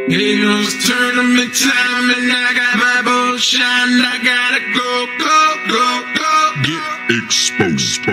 Here goes tournament time and I got my boat shined. I gotta go. Get exposed.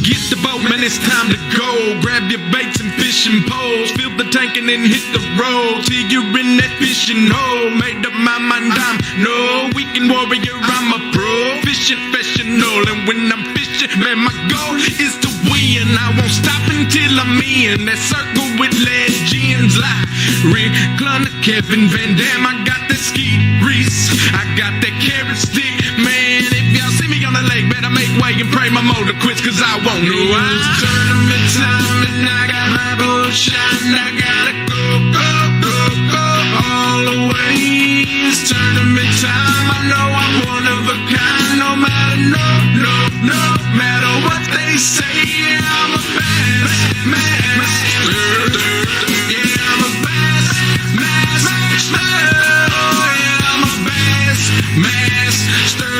Get the boat, man, it's time to go. Grab your baits and fishing poles. Fill the tank and then hit the road till you're in that fishing hole. Made up my mind, I'm no weekend warrior, I'm a pro. Fishing professional, and when I'm fishing, man, my goal is to win. I won't stop until I'm in that circle with legends like Rick Clunner, Kevin Van Dam. I got that ski Reese, I got that carrot stick, man. If y'all see me on the lake, better make way and pray my motor quits, cause I won't know. It's tournament time and I got my boat shined. I gotta go all the way. It's tournament time. I know I'm one of a kind. No matter what they say, yeah, I'm a master. Yeah, I'm a master. Yeah, I'm a master.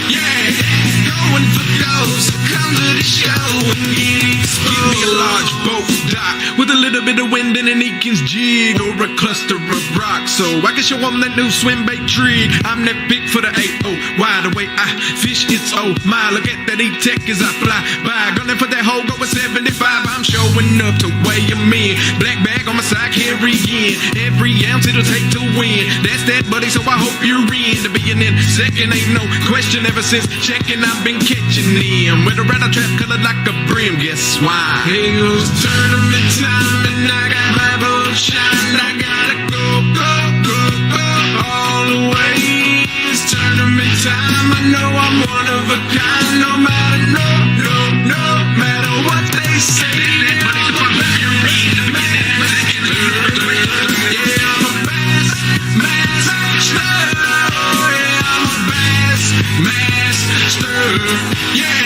Yeah, going for goals. Come to the show and get exposed. Give me a large boat dock with a little bit of wind and an Eakins jig or a cluster of rocks, so I can show them that new swim bait trig. I'm that big for the 8-0, wide awake I fish, it's oh my. Look at that E-Tech as I fly by, gunning for that hole, going 75. I'm showing up to weigh them in. Black bag on my side, carrying every ounce it'll take to win. That's that, buddy, so I hope you're in. To being in second ain't no question. Ever since checking, I've been catching them with a rattle trap colored like a brim. Guess why? Here goes tournament time and I got my boat shined. I gotta go all the way. It's tournament time. I know I'm one of a kind. No matter what they say. Yeah, I'm a master. Yeah, I'm a master. Yeah,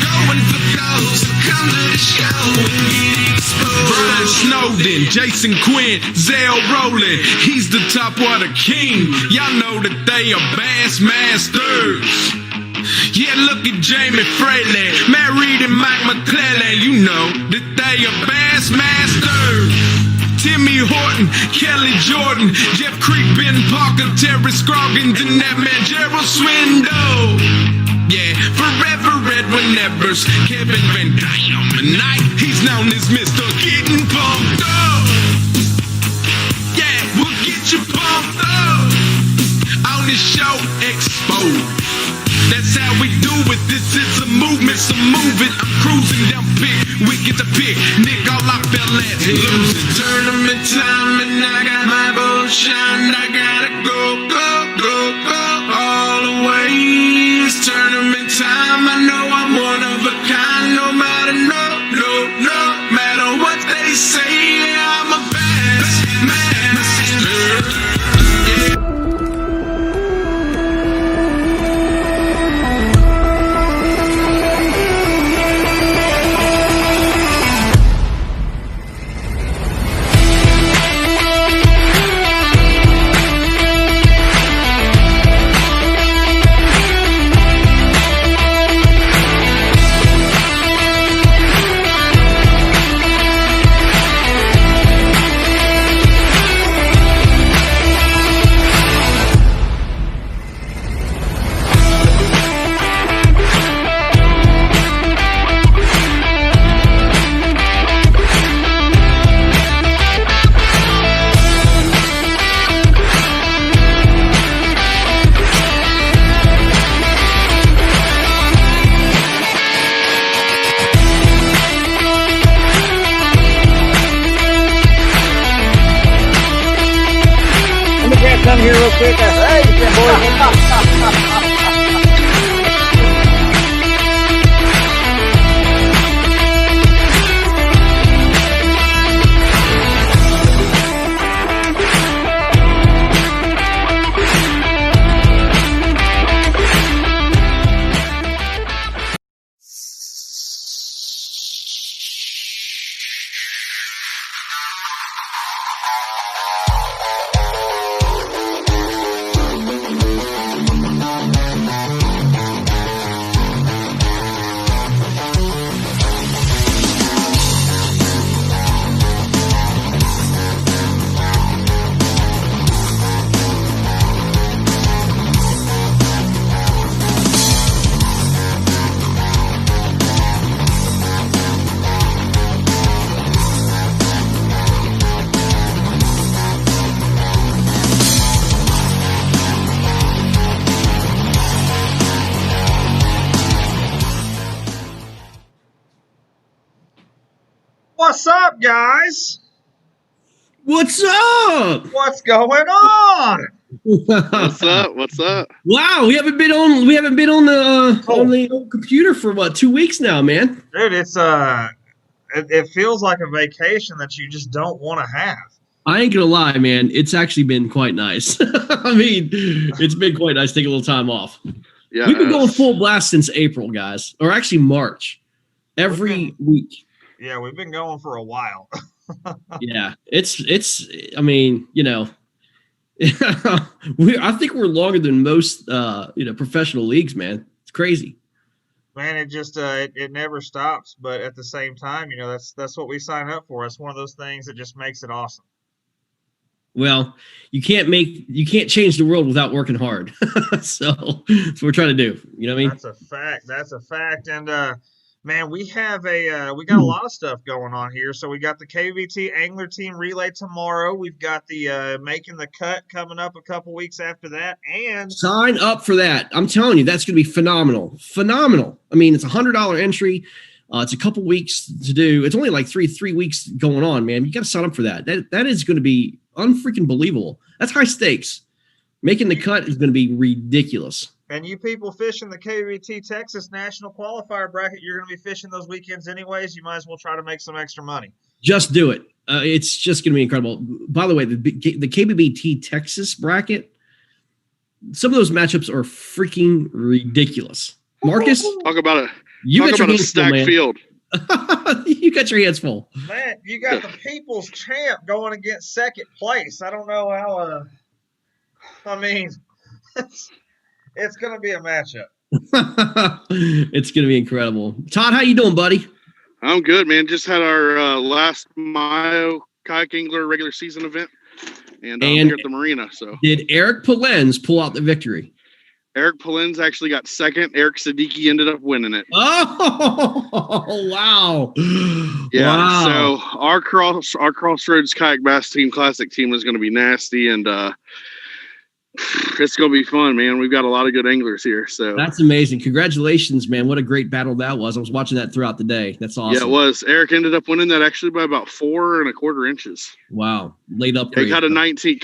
going for goals. Come to the show and get exposed. Brian Snowden, Jason Quinn, Zell Rowland. He's the top water king. Y'all know that they are bass masters. Yeah, look at Jamie Fraley, Matt Reed and Mike McClellan. You know that they are bass masters. Timmy Horton, Kelly Jordan, Jeff Creek, Ben Parker, Terry Scroggins, and that man Gerald Swindle. Yeah, forever Edwin Evers, Kevin Van Dam, he's known as Mr. Getting Pumped Up. Yeah, we'll get you pumped up on this show, Exposed. That's how we do it. This is a movement, so move it. I'm cruising down big, we get the pick. Nick, all I fell at lose it. Tournament time and I got my boat shined. I gotta go all the way. It's tournament time. I know I'm one of a kind. No matter what they say, yeah, I'm a master. Yeah. Come here real quick. Hey, boy. What's up, guys? What's up? What's going on? What's up? What's up? Wow, we haven't been on the old computer for what, 2 weeks now, man. Dude, it's it feels like a vacation that you just don't want to have. I ain't gonna lie, man. It's actually been quite nice. I mean, it's been quite nice taking a little time off. Yeah, We've been going full blast since April, guys, or actually March. Every week. Yeah, we've been going for a while. Yeah, it's. I mean, you know, I think we're longer than most, professional leagues, man. It's crazy. Man, it just it never stops. But at the same time, you know, that's what we sign up for. It's one of those things that just makes it awesome. Well, you can't change the world without working hard. So that's what we're trying to do. You know what I mean? That's a fact. And man, we got a lot of stuff going on here. So we got the Kbbt Angler Team Relay tomorrow. We've got the Making the Cut coming up a couple weeks after that. And sign up for that. I'm telling you, that's going to be phenomenal. Phenomenal. I mean, it's $100 entry. It's a couple weeks to do. It's only like three weeks going on, man. You got to sign up for that. That is going to be unfreaking believable. That's high stakes. Making the Cut is going to be ridiculous. And you people fishing the Kbbt Texas National Qualifier bracket, you're going to be fishing those weekends anyways. You might as well try to make some extra money. Just do it. It's just going to be incredible. By the way, the Kbbt Texas bracket, some of those matchups are freaking ridiculous. Marcus, talk about it. You got your stacked field. You got your hands full. Man, you got the people's champ going against second place. I don't know how. I mean, it's going to be a matchup. It's going to be incredible. Todd, how you doing, buddy? I'm good, man. Just had our last Mayo Kayak Angler regular season event, and here at the marina. So, did Eric Polens pull out the victory? Eric Polens actually got second. Eric Siddiqui ended up winning it. Oh, wow. Yeah. Wow. So our Crossroads Kayak Bass Team Classic team is going to be nasty, and it's going to be fun, man. We've got a lot of good anglers here. So that's amazing. Congratulations, man. What a great battle that was. I was watching that throughout the day. That's awesome. Yeah, it was. Eric ended up winning that actually by about 4 1/4 inches. Wow. Laid up. He caught a 19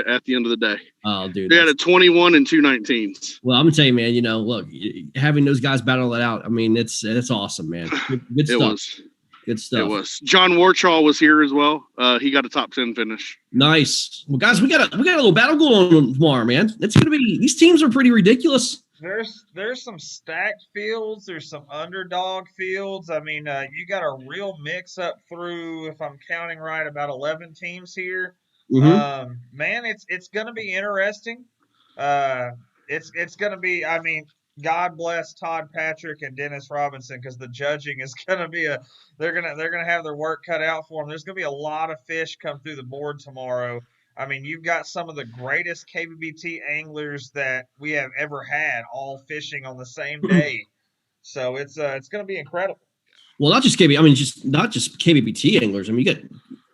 at the end of the day. Oh, dude. They had a 21 and 2 19s. Well, I'm going to tell you, man, you know, look, having those guys battle it out, I mean, it's awesome, man. Good stuff. It was. Good stuff. It was. John Warchaw was here as well. He got a top 10 finish. Nice. Well, guys, we got a little battle going on tomorrow, man. It's gonna be, these teams are pretty ridiculous. There's some stacked fields. There's some underdog fields. I mean, you got a real mix up through, if I'm counting right, about 11 teams here. Mm-hmm. Man, it's gonna be interesting. It's gonna be. I mean, God bless Todd Patrick and Dennis Robinson, because the judging is going to be they're going to have their work cut out for them. There's going to be a lot of fish come through the board tomorrow. I mean, you've got some of the greatest Kbbt anglers that we have ever had all fishing on the same day. So it's going to be incredible. Well, not just not just Kbbt anglers. I mean, you got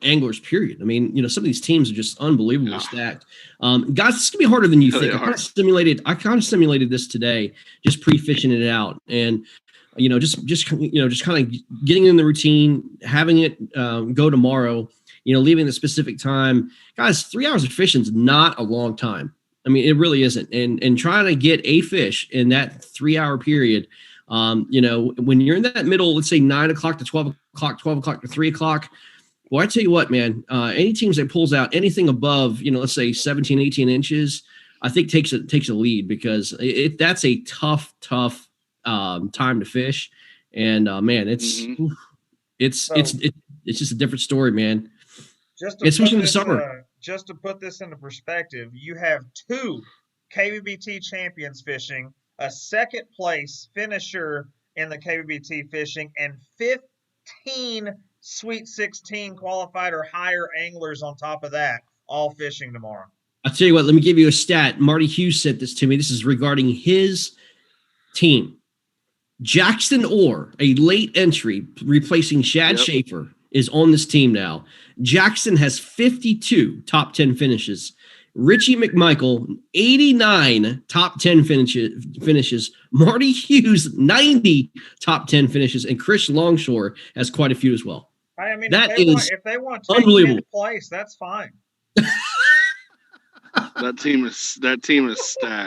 anglers, period. I mean, you know, some of these teams are just unbelievably stacked. Guys, it's gonna be harder than you think. I kind of simulated this today, just pre-fishing it out, and just kind of getting in the routine, having it go tomorrow. Leaving the specific time. Guys, 3 hours of fishing is not a long time. I mean, it really isn't. And trying to get a fish in that 3 hour period. When you're in that middle, let's say 9 o'clock to 12 o'clock to 3 o'clock. Well, I tell you what, man, any teams that pulls out anything above, let's say 17, 18 inches, I think takes a lead, because that's a tough time to fish. And man, it's just a different story, man. Especially in the summer. Just to put this into perspective, you have 2 Kbbt champions fishing, a second place finisher in the Kbbt fishing, and 15 Sweet 16 qualified or higher anglers on top of that, all fishing tomorrow. I'll tell you what, let me give you a stat. Marty Hughes sent this to me. This is regarding his team. Jackson Orr, a late entry replacing Shad Schaefer, is on this team now. Jackson has 52 top 10 finishes. Richie McMichael, 89 top 10 finishes. Marty Hughes, 90 top 10 finishes. And Chris Longshore has quite a few as well. I mean, That if is they want to take unbelievable. 10th place, that's fine. That team is stacked.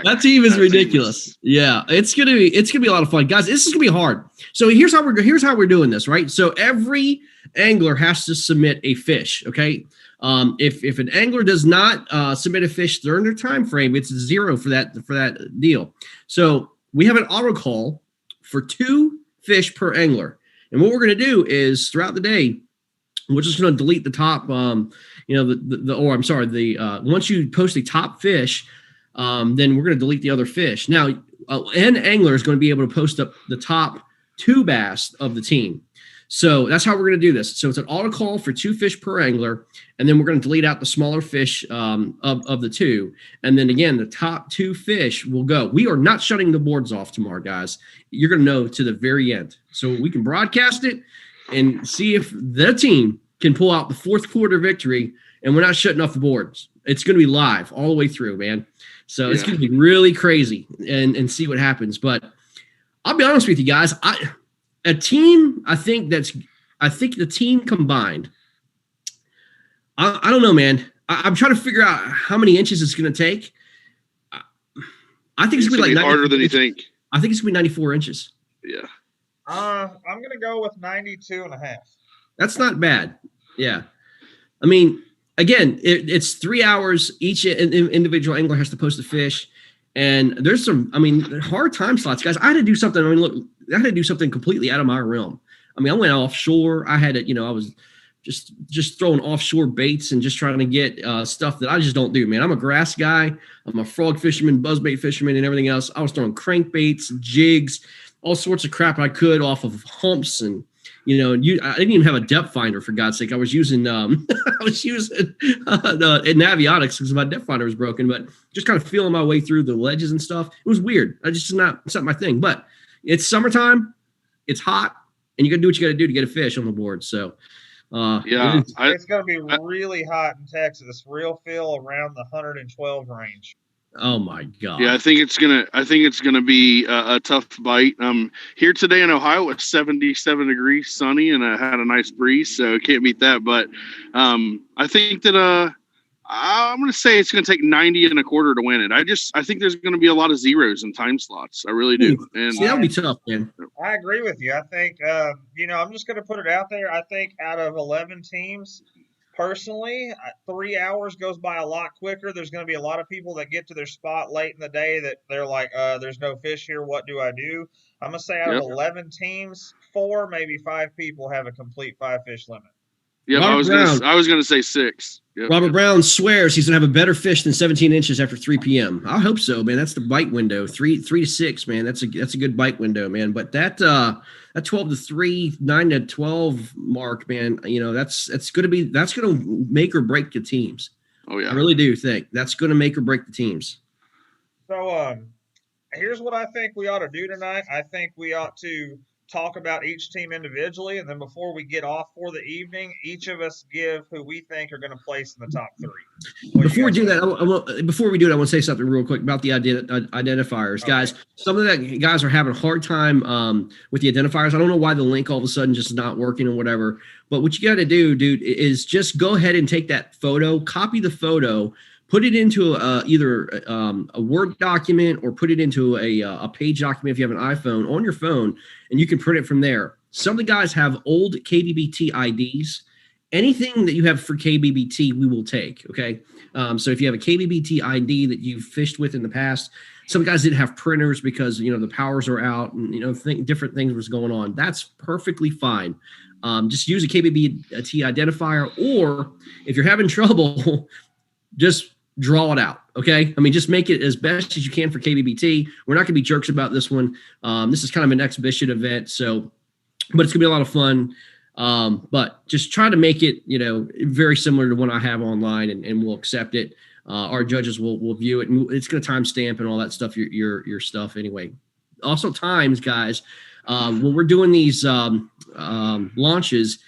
That team is ridiculous. Yeah, it's gonna be a lot of fun, guys. This is gonna be hard. So here's how we're doing this, right? So every angler has to submit a fish. Okay, if an angler does not submit a fish during their time frame, it's 0 for that deal. So we have an auto call for 2 fish per angler, and what we're gonna do is throughout the day, we're just gonna delete the top. Once you post a top fish, then we're going to delete the other fish. Now, an angler is going to be able to post up the top 2 bass of the team. So that's how we're going to do this. So it's an auto call for 2 fish per angler, and then we're going to delete out the smaller fish of the 2. And then again, the top 2 fish will go. We are not shutting the boards off tomorrow, guys. You're going to know to the very end. So we can broadcast it and see if the team can pull out the 4th quarter victory, and we're not shutting off the boards. It's going to be live all the way through, man. So it's going to be really crazy and see what happens. But I'll be honest with you guys. I think the team combined, I don't know, man. I'm trying to figure out how many inches it's going to take. I think it's going to be like harder than you think. I think it's going to be 94 inches. Yeah. I'm going to go with 92.5. That's not bad. Yeah. I mean, again, it's 3 hours. Each individual angler has to post a fish. And there's some, hard time slots, guys. I had to do something. I had to do something completely out of my realm. I went offshore. I had it, I was just throwing offshore baits and just trying to get stuff that I just don't do, man. I'm a grass guy. I'm a frog fisherman, buzzbait fisherman, and everything else. I was throwing crankbaits, jigs, all sorts of crap I could off of humps and, I didn't even have a depth finder, for God's sake. I was using the Navionics because my depth finder was broken, but just kind of feeling my way through the ledges and stuff. It was weird. It's not my thing, but it's summertime. It's hot, and you got to do what you got to do to get a fish on the board. So, it's going to be really hot in Texas. Real feel around the 112 range. Oh my God! Yeah, I think it's gonna be a tough bite. Here today in Ohio, it's 77 degrees, sunny, and I had a nice breeze, so can't beat that. But I think that I'm gonna say it's gonna take 90 1/4 to win it. I think there's gonna be a lot of zeros in time slots. I really do. And that'll be tough, man. I agree with you. I think I'm just gonna put it out there. I think out of 11 teams. Personally, 3 hours goes by a lot quicker. There's going to be a lot of people that get to their spot late in the day that they're like, there's no fish here. What do I do? I'm going to say out of 11 teams, 4, maybe 5 people have a complete 5-fish limit. Yeah, I was going to say 6. Yep. Robert Brown swears he's going to have a better fish than 17 inches after 3 p.m. I hope so, man. That's the bite window, 3 to 6, man. That's a good bite window, man. But that 12 to 3, 9 to 12 mark, man. That's going to make or break the teams. Oh yeah, I really do think that's going to make or break the teams. So here's what I think we ought to do tonight. I think we ought to talk about each team individually, and then before we get off for the evening, each of us give who we think are going to place in the top 3. Before we do that, I want to say something real quick about the identifiers, guys. Some of the guys are having a hard time with the identifiers. I don't know why the link all of a sudden just is not working or whatever. But what you got to do, dude, is just go ahead and take that photo, copy the photo, put it into either a Word document or put it into a page document if you have an iPhone on your phone, and you can print it from there. Some of the guys have old Kbbt IDs. Anything that you have for Kbbt, we will take, okay? So if you have a Kbbt ID that you've fished with in the past, some guys didn't have printers because, the powers are out and, different things was going on. That's perfectly fine. Just use a Kbbt identifier, or if you're having trouble, just draw it out, okay? Just make it as best as you can for Kbbt. We're not going to be jerks about this one. This is kind of an exhibition event, but it's going to be a lot of fun. But just try to make it, very similar to what I have online, and we'll accept it. Our judges will view it, and it's going to timestamp and all that stuff, your stuff anyway. Also times, guys, when we're doing these launches,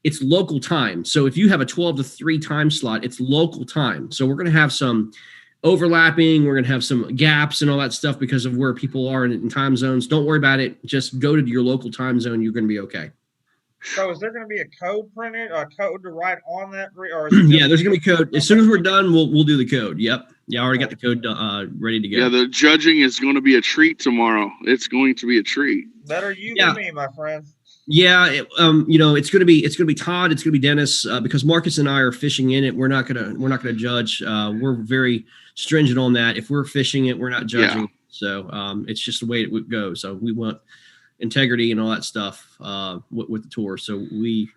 it's local time. So if you have a 12 to 3 time slot, it's local time. So we're going to have some overlapping. We're going to have some gaps and all that stuff because of where people are in time zones. Don't worry about it. Just go to your local time zone. You're going to be okay. So is there going to be a code printed, a code to write on that, or is it Yeah, there's gonna be code. As soon as we're done, we'll do the code. Yep. Yeah, I already got the code ready to go. Yeah, the judging is going to be a treat tomorrow. It's going to be a treat. better you Yeah. than me, my friend? Yeah, it's gonna be Todd, it's gonna be Dennis, because Marcus and I are fishing in it. We're not gonna judge. We're very stringent on that. If we're fishing it, we're not judging. Yeah. So it's just the way it would go. So we want integrity and all that stuff with the tour. So we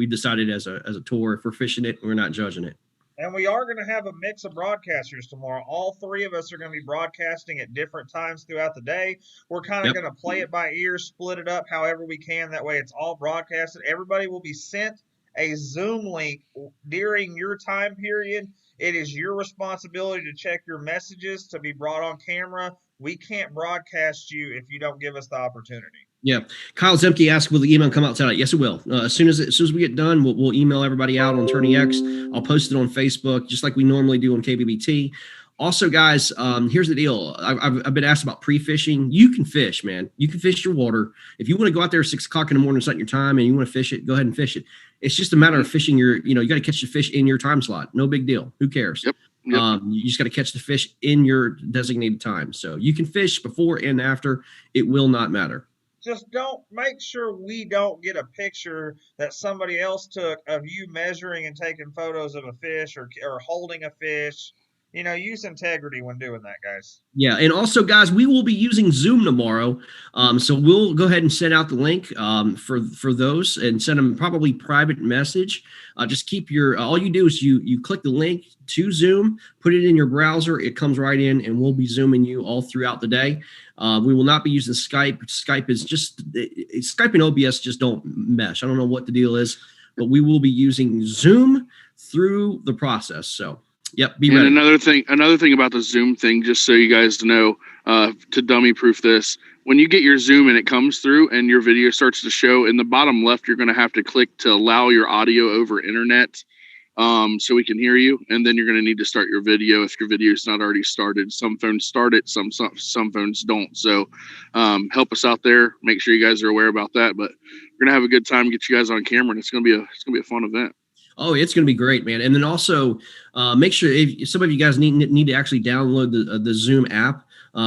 decided as a tour, if we're fishing it, we're not judging it. And we are going to have a mix of broadcasters tomorrow. All three of us are going to be broadcasting at different times throughout the day. We're kind of going to play it by ear, split it up however we can. That way it's all broadcasted. Everybody will be sent a Zoom link during your time period. It is your responsibility to check your messages to be brought on camera. We can't broadcast you if you don't give us the opportunity. Yeah. Kyle Zemke asked, will the email come out tonight? Yes, it will. As soon as we get done, we'll email everybody out on Tourney X. I'll post it on Facebook, just like we normally do on KBBT. Also, guys, here's the deal. I've been asked about pre-fishing. You can fish, man. You can fish your water. If you want to go out there at 6 o'clock in the morning, set your time, and you want to fish it, go ahead and fish it. It's just a matter of fishing you got to catch the fish in your time slot. No big deal. Who cares? Yep. You just got to catch the fish in your designated time. So you can fish before and after. It will not matter. Just don't make sure we don't get a picture that somebody else took of you measuring and taking photos of a fish or holding a fish. Use integrity when doing that, guys. Yeah. And also, guys, we will be using Zoom tomorrow. So we'll go ahead and send out the link for those and send them probably private message. Just keep all you do is you click the link to Zoom, put it in your browser. It comes right in, and we'll be Zooming you all throughout the day. We will not be using Skype. Skype and OBS just don't mesh. I don't know what the deal is, but we will be using Zoom through the process. So, yep, be ready. And another thing about the Zoom thing, just so you guys know, to dummy proof this, when you get your Zoom and it comes through and your video starts to show, in the bottom left, you're going to have to click to allow your audio over internet. So we can hear you, and then you're going to need to start your video if your video is not already started. Some phones start it, some phones don't. So help us out there. Make sure you guys are aware about that. But we're gonna have a good time, get you guys on camera, and it's gonna be a fun event. Oh, it's gonna be great, man. And then also make sure if some of you guys need to actually download the Zoom app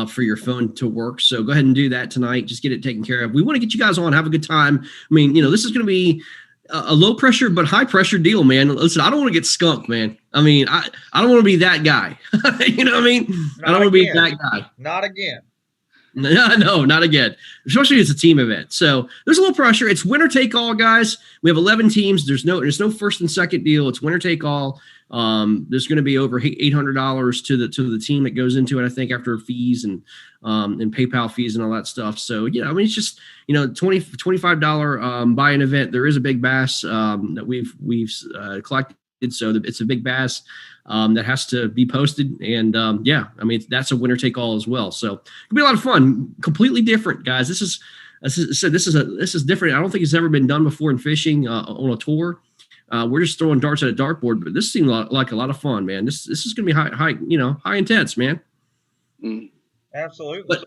for your phone to work. So go ahead and do that tonight. Just get it taken care of. We want to get you guys on, have a good time. I mean, this is gonna be a low pressure but high pressure deal, man. Listen, I don't want to get skunked, man. I mean, I don't want to be that guy. You know what I mean? I don't want to be that guy. Not again. No, not again. Especially as a team event. So there's a little pressure. It's winner take all, guys. We have 11 teams. There's no first and second deal. It's winner take all. There's going to be over $800 to the team that goes into it, I think, after fees and PayPal fees and all that stuff. So, I mean, it's just, $25 buy-in event. There is a big bass that we've collected. So it's a big bass that has to be posted. And I mean, that's a winner take all as well. So it'll be a lot of fun. Completely different, guys. This is different. I don't think it's ever been done before in fishing on a tour. We're just throwing darts at a dartboard, but this seemed like a lot of fun, man. This is going to be high intense, man. Absolutely. But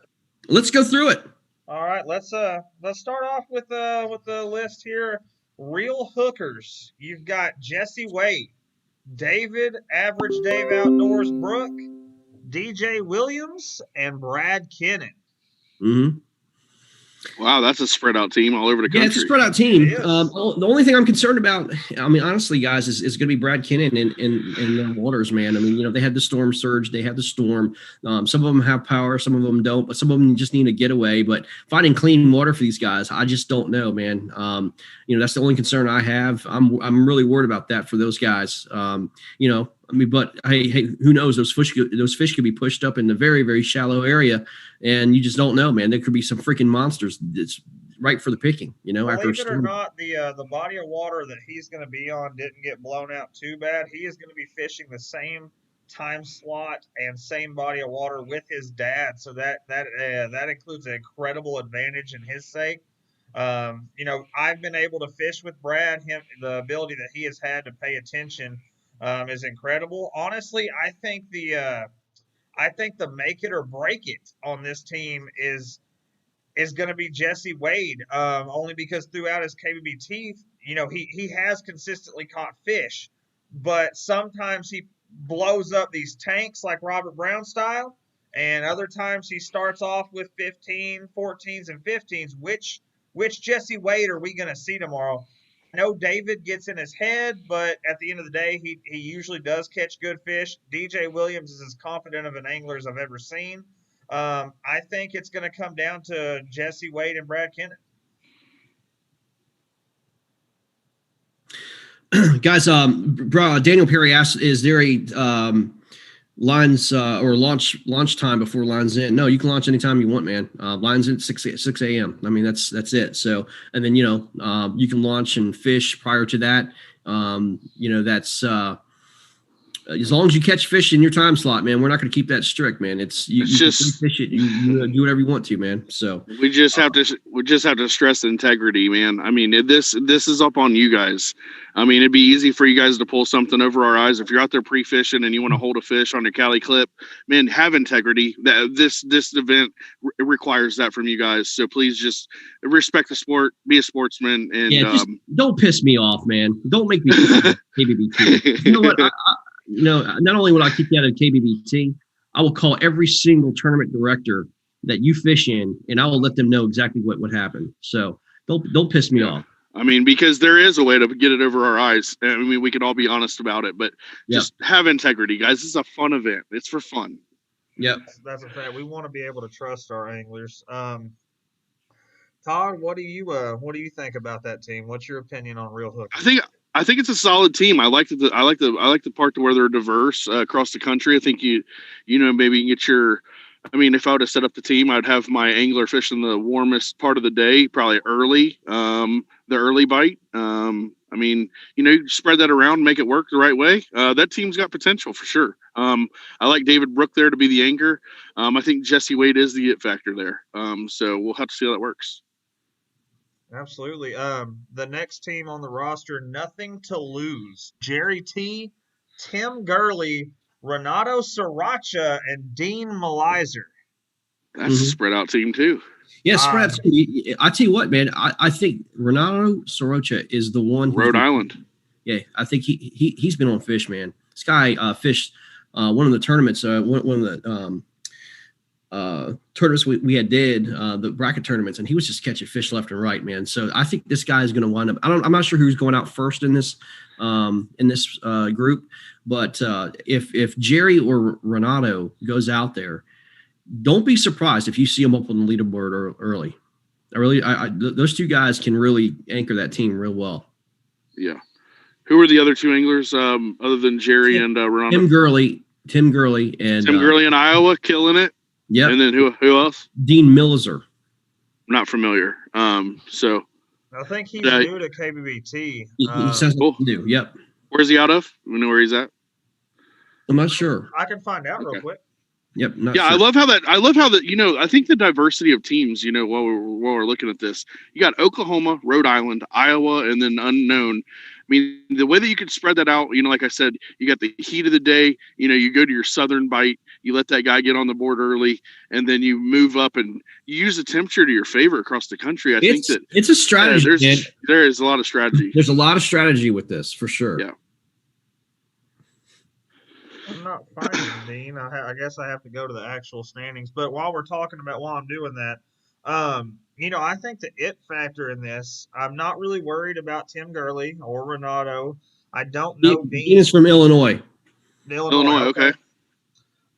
let's go through it. All right, let's start off with the list here. Real hookers. You've got Jesse Wade, David Average Dave Outdoors Brook, DJ Williams, and Brad Kennan. Mm-hmm. Wow, that's a spread out team all over the country. Yeah, it's a spread out team. The only thing I'm concerned about, I mean, honestly, guys, is going to be Brad Kennan in the waters, man. I mean, they had the storm surge, they had the storm. Some of them have power, some of them don't, but some of them just need a getaway. But finding clean water for these guys, I just don't know, man. That's the only concern I have. I'm really worried about that for those guys. I mean, but hey, who knows? Those fish could be pushed up in the very, very shallow area, and you just don't know, man. There could be some freaking monsters that's right for the picking. Believe it or not, the body of water that he's going to be on didn't get blown out too bad. He is going to be fishing the same time slot and same body of water with his dad, so that includes an incredible advantage in his sake. I've been able to fish with Brad. The ability that he has had to pay attention is incredible. Honestly, I think the make it or break it on this team is is going to be Jesse Wade, only because throughout his KBBT, he has consistently caught fish, but sometimes he blows up these tanks like Robert Brown style, and other times he starts off with 15, 14s, and 15s. Which Jesse Wade are we going to see tomorrow? I know David gets in his head, but at the end of the day, he usually does catch good fish. DJ Williams is as confident of an angler as I've ever seen. I think it's going to come down to Jesse Wade and Brad Kennett. Guys, Daniel Perry asked, is there a lines or launch time before lines in? No, you can launch anytime you want, man. Lines in 6 a.m. I mean, that's it. So, and then, you can launch and fish prior to that. That's as long as you catch fish in your time slot, man. We're not going to keep that strict, man. It's you just fish it. You do whatever you want to, man. So we just have to stress integrity, man. I mean, this is up on you guys. I mean, it'd be easy for you guys to pull something over our eyes if you're out there pre-fishing and you want to hold a fish on your Cali clip. Man, have integrity. This event requires that from you guys. So please just respect the sport, be a sportsman, and just don't piss me off, man. Don't make me KBBT. You know what? Not only will I keep you out of KBBT, I will call every single tournament director that you fish in, and I will let them know exactly what would happen. So don't piss me off. I mean, because there is a way to get it over our eyes. I mean, we can all be honest about it, but just have integrity, guys. This is a fun event. It's for fun. Yep. That's a fact. We want to be able to trust our anglers. Todd, what do you think about that team? What's your opinion on Real Hook? I think it's a solid team. I like the part to where they're diverse across the country. I think maybe you can get your. I mean, if I would have set up the team, I'd have my angler fishing the warmest part of the day, probably early, the early bite. I mean, spread that around, make it work the right way. That team's got potential for sure. I like David Brook there to be the anchor. I think Jesse Wade is the it factor there. So we'll have to see how that works. Absolutely. The next team on the roster, nothing to lose. Jerry T, Tim Gurley, Renato Sriracha, and Dean Malizer. That's a spread out team too. Yeah, spread out. I tell you what, man. I think Renato Sriracha is the one. Rhode Island. Yeah, I think he's been on fish, man. This guy fished one of the tournaments. One of the tournaments we did the bracket tournaments, and he was just catching fish left and right, man. So I think this guy is going to wind up. I'm not sure who's going out first in this group, but if Jerry or Renato goes out there, don't be surprised if you see them up on the leaderboard early. Those two guys can really anchor that team real well. Yeah. Who are the other two anglers other than Jerry and Renato? Tim Gurley in Iowa, killing it. Yeah. And then who else? Dean Millizer. Not familiar. So I think he's new to KBBT. He sounds cool. New. Yep. Where's he out of? We know where he's at. I'm not sure. I can find out real quick. Yep. Sure. I love how that. I think the diversity of teams. While we're looking at this, you got Oklahoma, Rhode Island, Iowa, and then unknown. I mean, the way that you could spread that out, like I said, you got the heat of the day. You go to your southern bite, you let that guy get on the board early, and then you move up and you use the temperature to your favor across the country. I think that it's a strategy. There is a lot of strategy. There's a lot of strategy with this for sure. Yeah. I'm not finding Dean. I guess I have to go to the actual standings. But while I'm doing that, I think the it factor in this, I'm not really worried about Tim Gurley or Renato. I don't know Dean. Dean is from Illinois. Illinois, okay.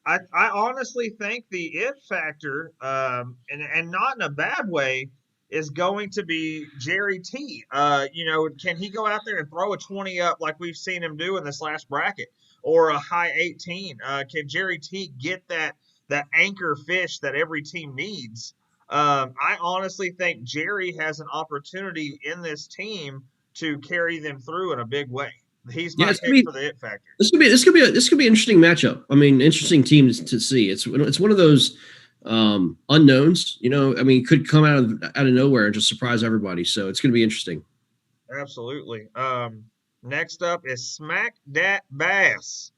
I honestly think the it factor, and not in a bad way, is going to be Jerry T. Can he go out there and throw a 20 up like we've seen him do in this last bracket, or a high 18? Can Jerry T get that anchor fish that every team needs? I honestly think Jerry has an opportunity in this team to carry them through in a big way. He's my pick for the it factor. This could be an interesting matchup. I mean, interesting teams to see. It's one of those unknowns. Could come out of nowhere and just surprise everybody. So it's going to be interesting. Absolutely. Next up is Smack Dat Bass,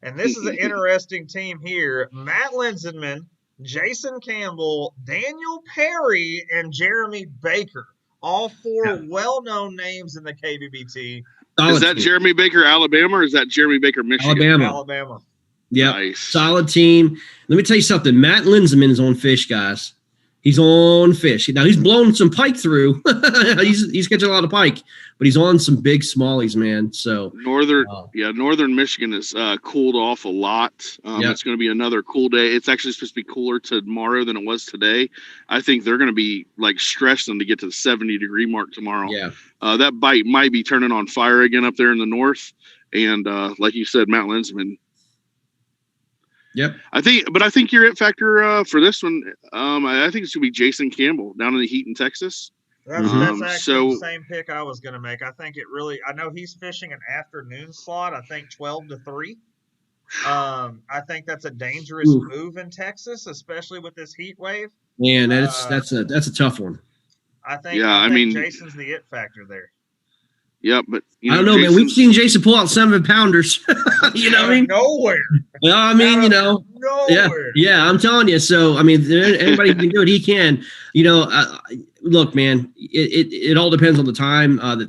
and this is an interesting team here. Matt Linsenman, Jason Campbell, Daniel Perry, and Jeremy Baker. All four well-known names in the KBBT. Is that Jeremy Baker, Alabama, or is that Jeremy Baker, Michigan? Alabama. Yeah, nice. Solid team. Let me tell you something. Matt Linseman is on fish, guys. He's on fish. Now he's blown some pike through. he's catching a lot of pike, but he's on some big smallies, man. So northern Michigan is cooled off a lot. It's going to be another cool day. It's actually supposed to be cooler tomorrow than it was today. I think they're going to be like stressing to get to the 70-degree mark tomorrow. Yeah, that bite might be turning on fire again up there in the north. And like you said, Matt Linsman. Yep. I think your it factor for this one, I think it's gonna be Jason Campbell down in the heat in Texas. That's actually the same pick I was gonna make. I think I know he's fishing an afternoon slot, I think 12 to 3. I think that's a dangerous move in Texas, especially with this heat wave. Man, that's a tough one. I think Jason's the it factor there. Yeah, but I don't know, man. We've seen Jason pull out 7-pounders. You know what I mean? Nowhere. Well, I mean, nowhere. Yeah, I'm telling you. So, I mean, anybody can do it. He can. Look, man. It all depends on the time that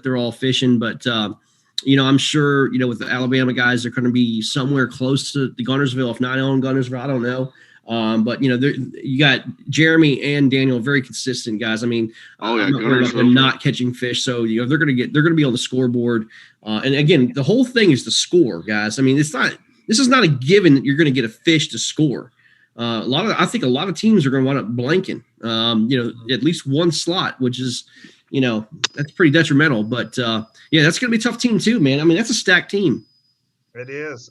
they're all fishing. But I'm sure with the Alabama guys, they're going to be somewhere close to the Gunnersville, if not on Gunnersville. I don't know. But you got Jeremy and Daniel, very consistent guys. I mean, I'm not worried about them not catching fish. So they're going to be on the scoreboard. And again, the whole thing is the score, guys. I mean, this is not a given that you're going to get a fish to score. I think a lot of teams are going to wind up blanking. At least one slot, which is, that's pretty detrimental. But that's going to be a tough team too, man. I mean, that's a stacked team. It is.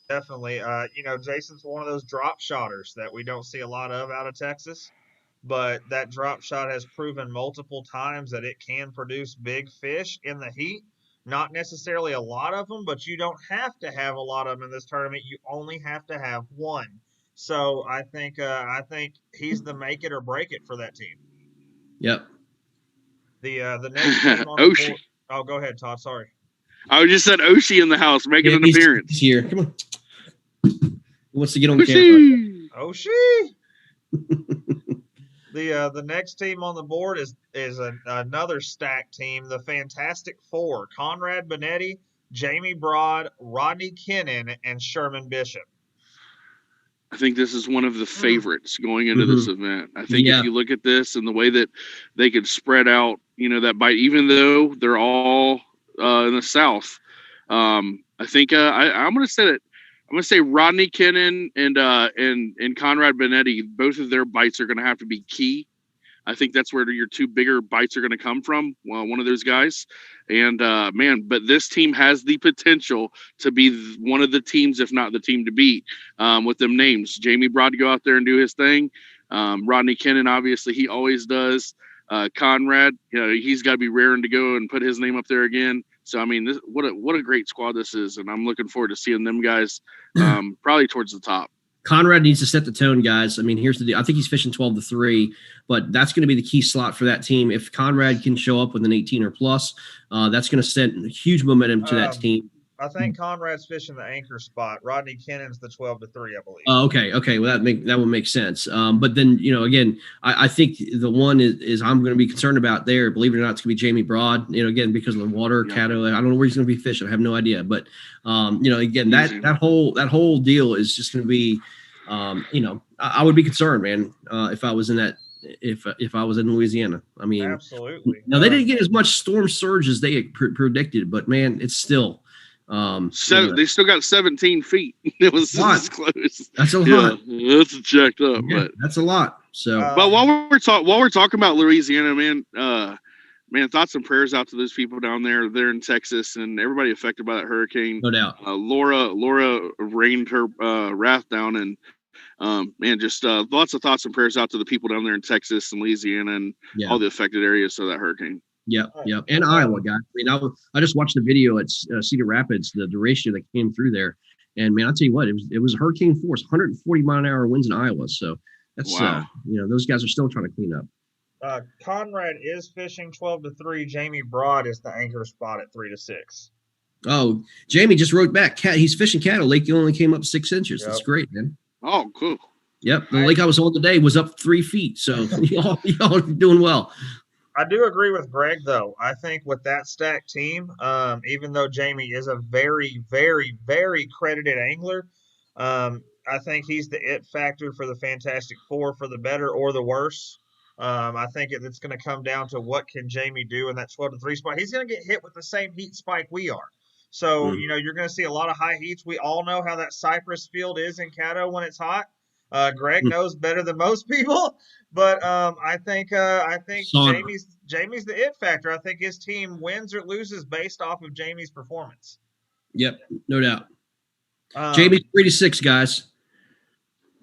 Definitely. Jason's one of those drop shotters that we don't see a lot of out of Texas, but that drop shot has proven multiple times that it can produce big fish in the heat. Not necessarily a lot of them, but you don't have to have a lot of them in this tournament. You only have to have one. So I think he's the make it or break it for that team. Yep. The next team on the board. Oh, go ahead, Todd. Sorry. I just said Oshie in the house making an appearance. He's here. Come on. He wants to get on the camera. Oshie. The next team on the board is another stacked team, the Fantastic Four: Conrad Benetti, Jamie Broad, Rodney Kennan, and Sherman Bishop. I think this is one of the favorites going into this event. I think if you look at this and the way that they could spread out, that bite, even though they're all in the South, I think I'm going to say that. I'm going to say Rodney Kennan and Conrad Benetti, both of their bites are going to have to be key. I think that's where your two bigger bites are going to come from. Well, one of those guys. And but this team has the potential to be one of the teams, if not the team to beat, with them names. Jamie Broad to go out there and do his thing. Rodney Kennan, obviously, he always does. Conrad, he's got to be raring to go and put his name up there again. So, I mean, what a great squad this is, and I'm looking forward to seeing them guys probably towards the top. Conrad needs to set the tone, guys. I mean, here's the deal. I think he's fishing 12 to 3, but that's going to be the key slot for that team. If Conrad can show up with an 18 or plus, that's going to send huge momentum to that team. I think Conrad's fishing the anchor spot. Rodney Kennan's the 12 to 3, I believe. Okay. Well, that would make sense. But then, again, I think the one is I'm going to be concerned about there. Believe it or not, it's going to be Jamie Broad. Again, because of the water, caddo. I don't know where he's going to be fishing. I have no idea. But again, that whole deal is just going to be, I would be concerned, man, if I was in that. If I was in Louisiana, I mean, absolutely. Now they didn't get as much storm surge as they had predicted, but man, it's still. They still got 17 feet. It was this close. That's a lot. Yeah, that's jacked up, but that's a lot. So, but while we're talking about Louisiana, man, thoughts and prayers out to those people down there. They're in Texas and everybody affected by that hurricane. No doubt. Laura rained her wrath down, and just lots of thoughts and prayers out to the people down there in Texas and Louisiana and all the affected areas of that hurricane. Yep. And Iowa, guys. I mean, I just watched the video at Cedar Rapids, the derecho that came through there, and man, I'll tell you what, it was hurricane force, 140 mile an hour winds in Iowa. So that's those guys are still trying to clean up. Conrad is fishing 12 to 3. Jamie Broad is the anchor spot at 3 to 6. Oh, Jamie just wrote back. He's fishing cattle. Lake only came up 6 inches. Yep. That's great, man. Oh, cool. Yep. The lake I was on today was up 3 feet. So y'all are doing well. I do agree with Greg, though. I think with that stacked team, even though Jamie is a very, very, very credited angler, I think he's the it factor for the Fantastic Four for the better or the worse. I think it's going to come down to what can Jamie do in that 12 to 3 spot. He's going to get hit with the same heat spike we are. So, you're going to see a lot of high heats. We all know how that Cypress field is in Caddo when it's hot. Greg knows better than most people, but I think Jamie's the it factor. I think his team wins or loses based off of Jamie's performance. Yep, no doubt. Jamie's 3-6, guys.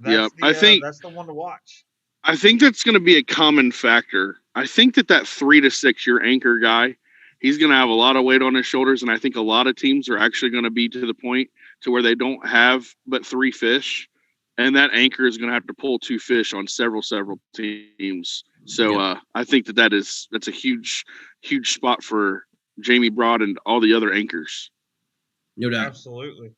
I think that's the one to watch. I think that's going to be a common factor. I think that 3 to 6, your anchor guy, he's going to have a lot of weight on his shoulders, and I think a lot of teams are actually going to be to the point to where they don't have but 3 fish, and that anchor is going to have to pull 2 fish on several teams. So I think that's a huge spot for Jamie Broad and all the other anchors. No doubt. Absolutely.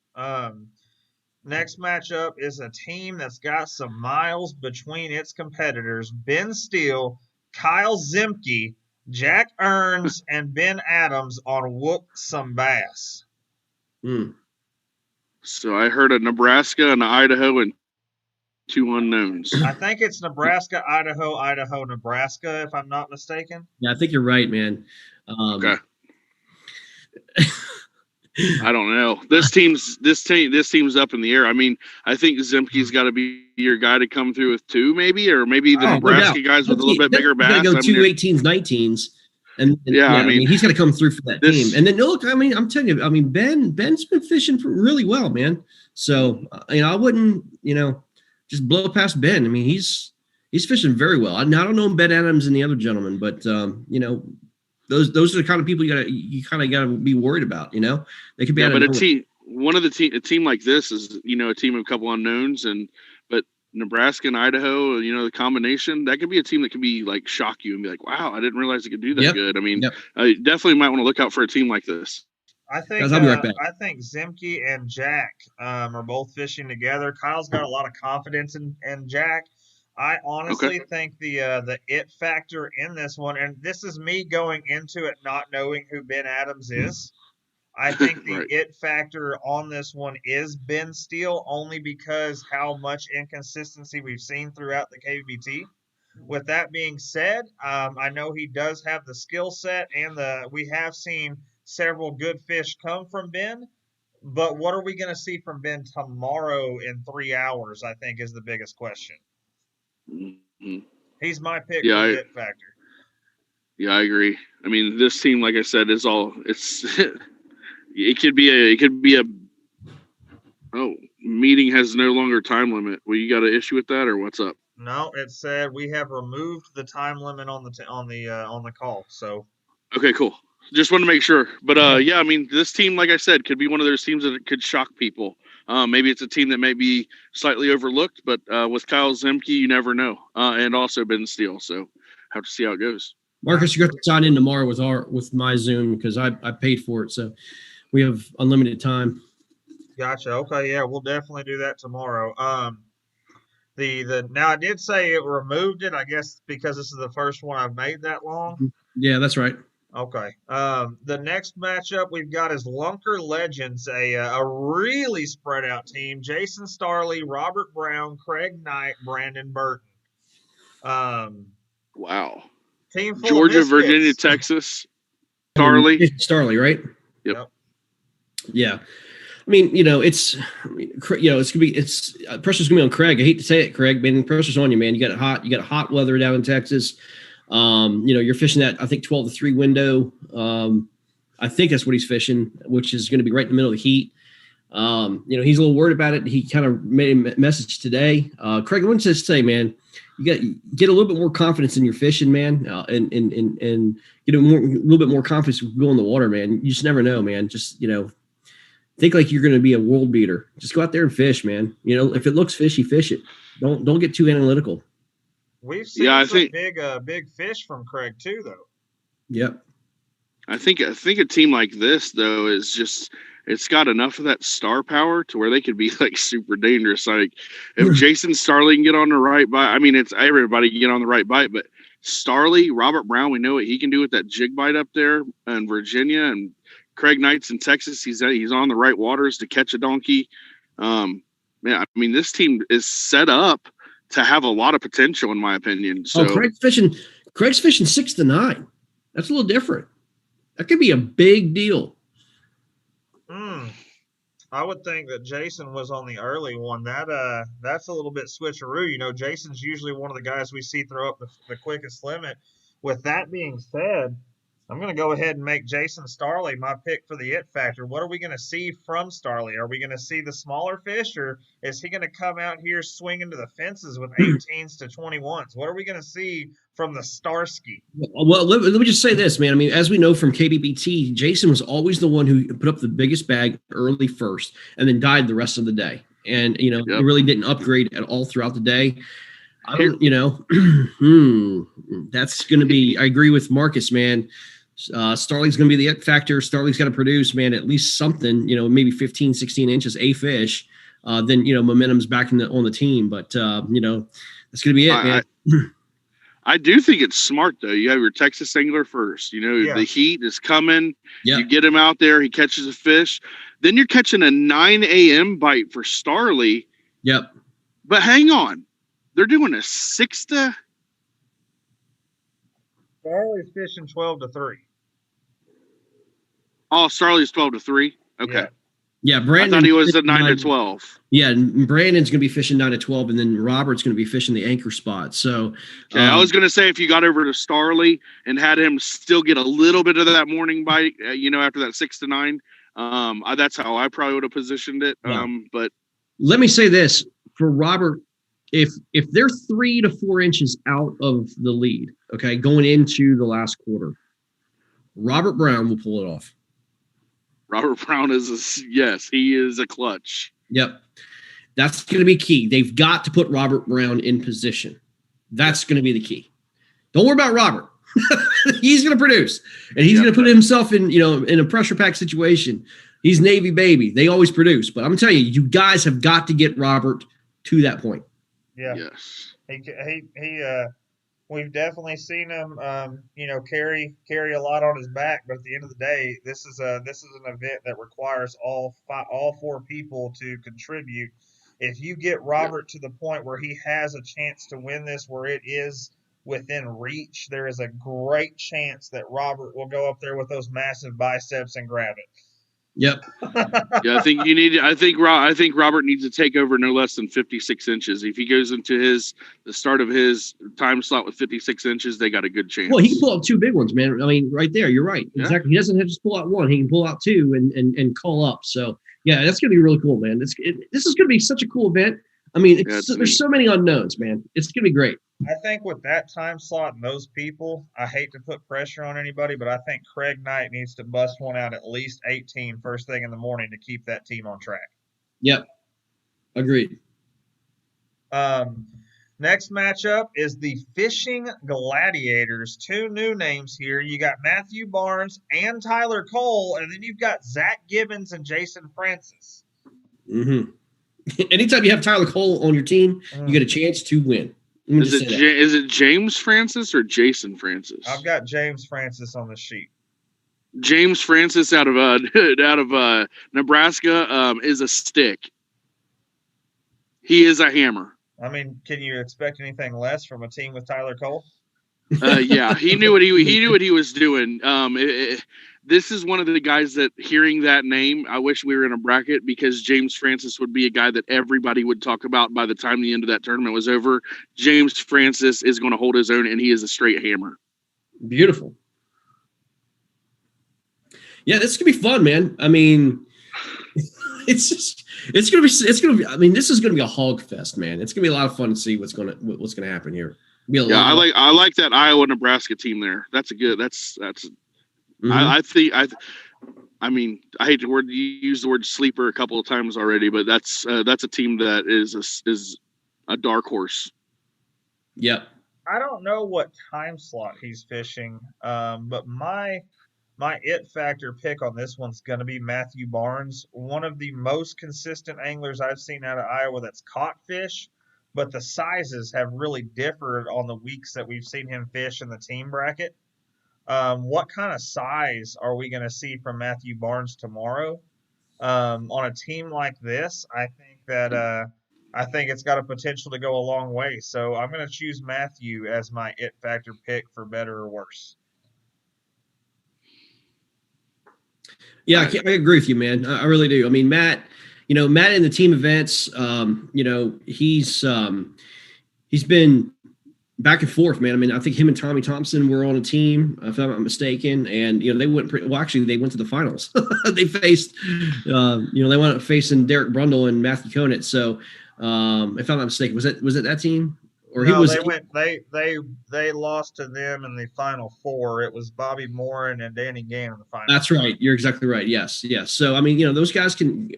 Next matchup is a team that's got some miles between its competitors. Ben Steele, Kyle Zemke, Jack Earns, and Ben Adams on Whoop Some Bass. So I heard a Nebraska and Idaho and 2 unknowns. I think it's Nebraska, Idaho, Nebraska, if I'm not mistaken. Yeah, I think you're right, man. Okay. I don't know. This team's up in the air. I mean, I think Zemke's got to be your guy to come through with 2, maybe, or maybe the Nebraska guys with a little bit bigger bass. Go 2 18s, 19s, and I mean, he's got to come through for that team. And then look, I mean, I'm telling you, I mean, Ben's been fishing really well, man. So I wouldn't, just blow past Ben. I mean, he's fishing very well. I don't know Ben Adams and the other gentleman, but those are the kind of people you kind of got to be worried about. They could be. Yeah, but a team like this is a team of a couple unknowns, but Nebraska and Idaho, the combination, that could be a team that could be like shock you and be like, wow, I didn't realize it could do that good. I mean, I definitely might want to look out for a team like this. I think I think Zemke and Jack are both fishing together. Kyle's got a lot of confidence in Jack. I honestly think the it factor in this one, and this is me going into it not knowing who Ben Adams is. I think the it factor on this one is Ben Steele, only because how much inconsistency we've seen throughout the KBT. With that being said, I know he does have the skill set, and we have seen several good fish come from Ben. But what are we going to see from Ben tomorrow in 3 hours, I think, is the biggest question. Mm-hmm. He's my pick for the it factor. Yeah, I agree. I mean, this team, like I said, it could be a meeting has no longer time limit. Well, you got an issue with that, or what's up? No, it said we have removed the time limit on the call. So okay, cool. Just want to make sure. But I mean, this team, like I said, could be one of those teams that could shock people. Maybe it's a team that may be slightly overlooked, but with Kyle Zemke, you never know. And also Ben Steele. So have to see how it goes. Marcus, you got to sign in tomorrow with my Zoom because I paid for it. So we have unlimited time. Gotcha. Okay. Yeah, we'll definitely do that tomorrow. Now I did say it removed it, I guess, because this is the first one I've made that long. Yeah, that's right. Okay. The next matchup we've got is Lunker Legends, a really spread out team. Jason Starley, Robert Brown, Craig Knight, Brandon Burton. Wow. Team full Georgia, of Virginia, Texas. Starley, right? Yep. Yeah. I mean, it's pressure's gonna be on Craig. I hate to say it, Craig, but pressure's on you, man. You got hot weather down in Texas. You're fishing that, I think, 12 to 3 window. I think that's what he's fishing, which is going to be right in the middle of the heat. He's a little worried about it. He kind of made a message today. Craig, I want to say, man, you got to get a little bit more confidence in your fishing, man, and get a little bit more confidence when you go in the water, man. You just never know, man. Just, think like you're going to be a world beater. Just go out there and fish, man. If it looks fishy, fish it. Don't get too analytical. We've seen some big fish from Craig too, though. Yep. I think a team like this, though, is just it's got enough of that star power to where they could be like super dangerous. Like if Jason Starley can get on the right bite, I mean, it's everybody can get on the right bite, but Starley, Robert Brown, we know what he can do with that jig bite up there in Virginia, and Craig Knight's in Texas. He's on the right waters to catch a donkey. Man, I mean, this team is set up to have a lot of potential, in my opinion. So Craig's fishing 6 to 9. That's a little different. That could be a big deal. I would think that Jason was on the early one. That's a little bit switcheroo. You know, Jason's usually one of the guys we see throw up the quickest limit. With that being said, I'm going to go ahead and make Jason Starley my pick for the it factor. What are we going to see from Starley? Are we going to see the smaller fish, or is he going to come out here swinging to the fences with 18s to 21s? What are we going to see from the Starsky? Well, let me just say this, man. I mean, as we know from Kbbt, Jason was always the one who put up the biggest bag early first and then died the rest of the day. And, you know, he really didn't upgrade at all throughout the day. I don't, you know, that's going to be, I agree with Marcus, man. Starling's going to be the it factor. Starling's got to produce, man, at least something, you know, maybe 15, 16 inches, a fish. Then, you know, momentum's back on the team. But, you know, that's going to be it, man. I do think it's smart, though. You have your Texas angler first. You know, the heat is coming. Yep. You get him out there. He catches a fish. Then you're catching a 9 a.m. bite for Starley. Yep. But hang on. They're doing a 6 to... Starley's fishing 12 to 3. Oh, Starley's 12 to 3? Okay. Yeah, Brandon. I thought he was at 9 to 12. Yeah, and Brandon's going to be fishing 9 to 12, and then Robert's going to be fishing the anchor spot. So, I was going to say if you got over to Starley and had him still get a little bit of that morning bite, you know, after that 6 to 9, that's how I probably would have positioned it. Yeah. But let me say this for Robert: if they're 3 to 4 inches out of the lead, okay, going into the last quarter, Robert Brown will pull it off. Robert Brown he is a clutch. Yep. That's going to be key. They've got to put Robert Brown in position. That's going to be the key. Don't worry about Robert. He's going to produce, and he's going to put himself in, you know, in a pressure pack situation. He's Navy baby. They always produce, but I'm telling you, you guys have got to get Robert to that point. Yeah. Yes. We've definitely seen him, you know, carry a lot on his back. But at the end of the day, this is an event that requires all 4 people to contribute. If you get Robert to the point where he has a chance to win this, where it is within reach, there is a great chance that Robert will go up there with those massive biceps and grab it. Yep. Yeah, I think Robert needs to take over no less than 56 inches. If he goes into the start of his time slot with 56 inches, they got a good chance. Well, he can pull out 2 big ones, man. I mean, right there, you're right. Yeah. Exactly. He doesn't have to just pull out 1. He can pull out 2 and call up. So yeah, that's gonna be really cool, man. This is gonna be such a cool event. I mean, there's so many unknowns, man. It's gonna be great. I think with that time slot and those people, I hate to put pressure on anybody, but I think Craig Knight needs to bust one out at least 18 first thing in the morning to keep that team on track. Yep. Agreed. Next matchup is the Fishing Gladiators. 2 new names here. You got Matthew Barnes and Tyler Cole, and then you've got Zach Gibbons and Jason Francis. Mm-hmm. Anytime you have Tyler Cole on your team, you get a chance to win. Is it James Francis or Jason Francis? I've got James Francis on the sheet. James Francis out of Nebraska is a stick. He is a hammer. I mean, can you expect anything less from a team with Tyler Cole? Yeah, he knew what he was doing. This is one of the guys that, hearing that name, I wish we were in a bracket, because James Francis would be a guy that everybody would talk about by the time the end of that tournament was over. James Francis is going to hold his own, and he is a straight hammer. Beautiful. Yeah, this is gonna be fun, man. I mean, it's gonna be. I mean, this is gonna be a hog fest, man. It's gonna be a lot of fun to see what's gonna happen here. I like that Iowa Nebraska team there. That's a good. That's. Mm-hmm. I mean, I hate to use the word sleeper a couple of times already, but that's a team that is a dark horse. Yep. I don't know what time slot he's fishing, but my My it factor pick on this one's going to be Matthew Barnes, one of the most consistent anglers I've seen out of Iowa that's caught fish, but the sizes have really differed on the weeks that we've seen him fish in the team bracket. What kind of size are we going to see from Matthew Barnes tomorrow? On a team like this, I think it's got a potential to go a long way. So I'm going to choose Matthew as my it factor pick for better or worse. Yeah, I agree with you, man. I really do. I mean, Matt, Matt in the team events, he's been back and forth, man. I mean, I think him and Tommy Thompson were on a team, if I'm not mistaken, and they went actually they went to the finals. They faced, they wound up facing Derek Brundle and Matthew Conant. So, if I'm not mistaken, was it that team? Or no, they lost to them in the final four. It was Bobby Morin and Danny Gann in the final. That's right. You're exactly right. Yes. So I mean, those guys can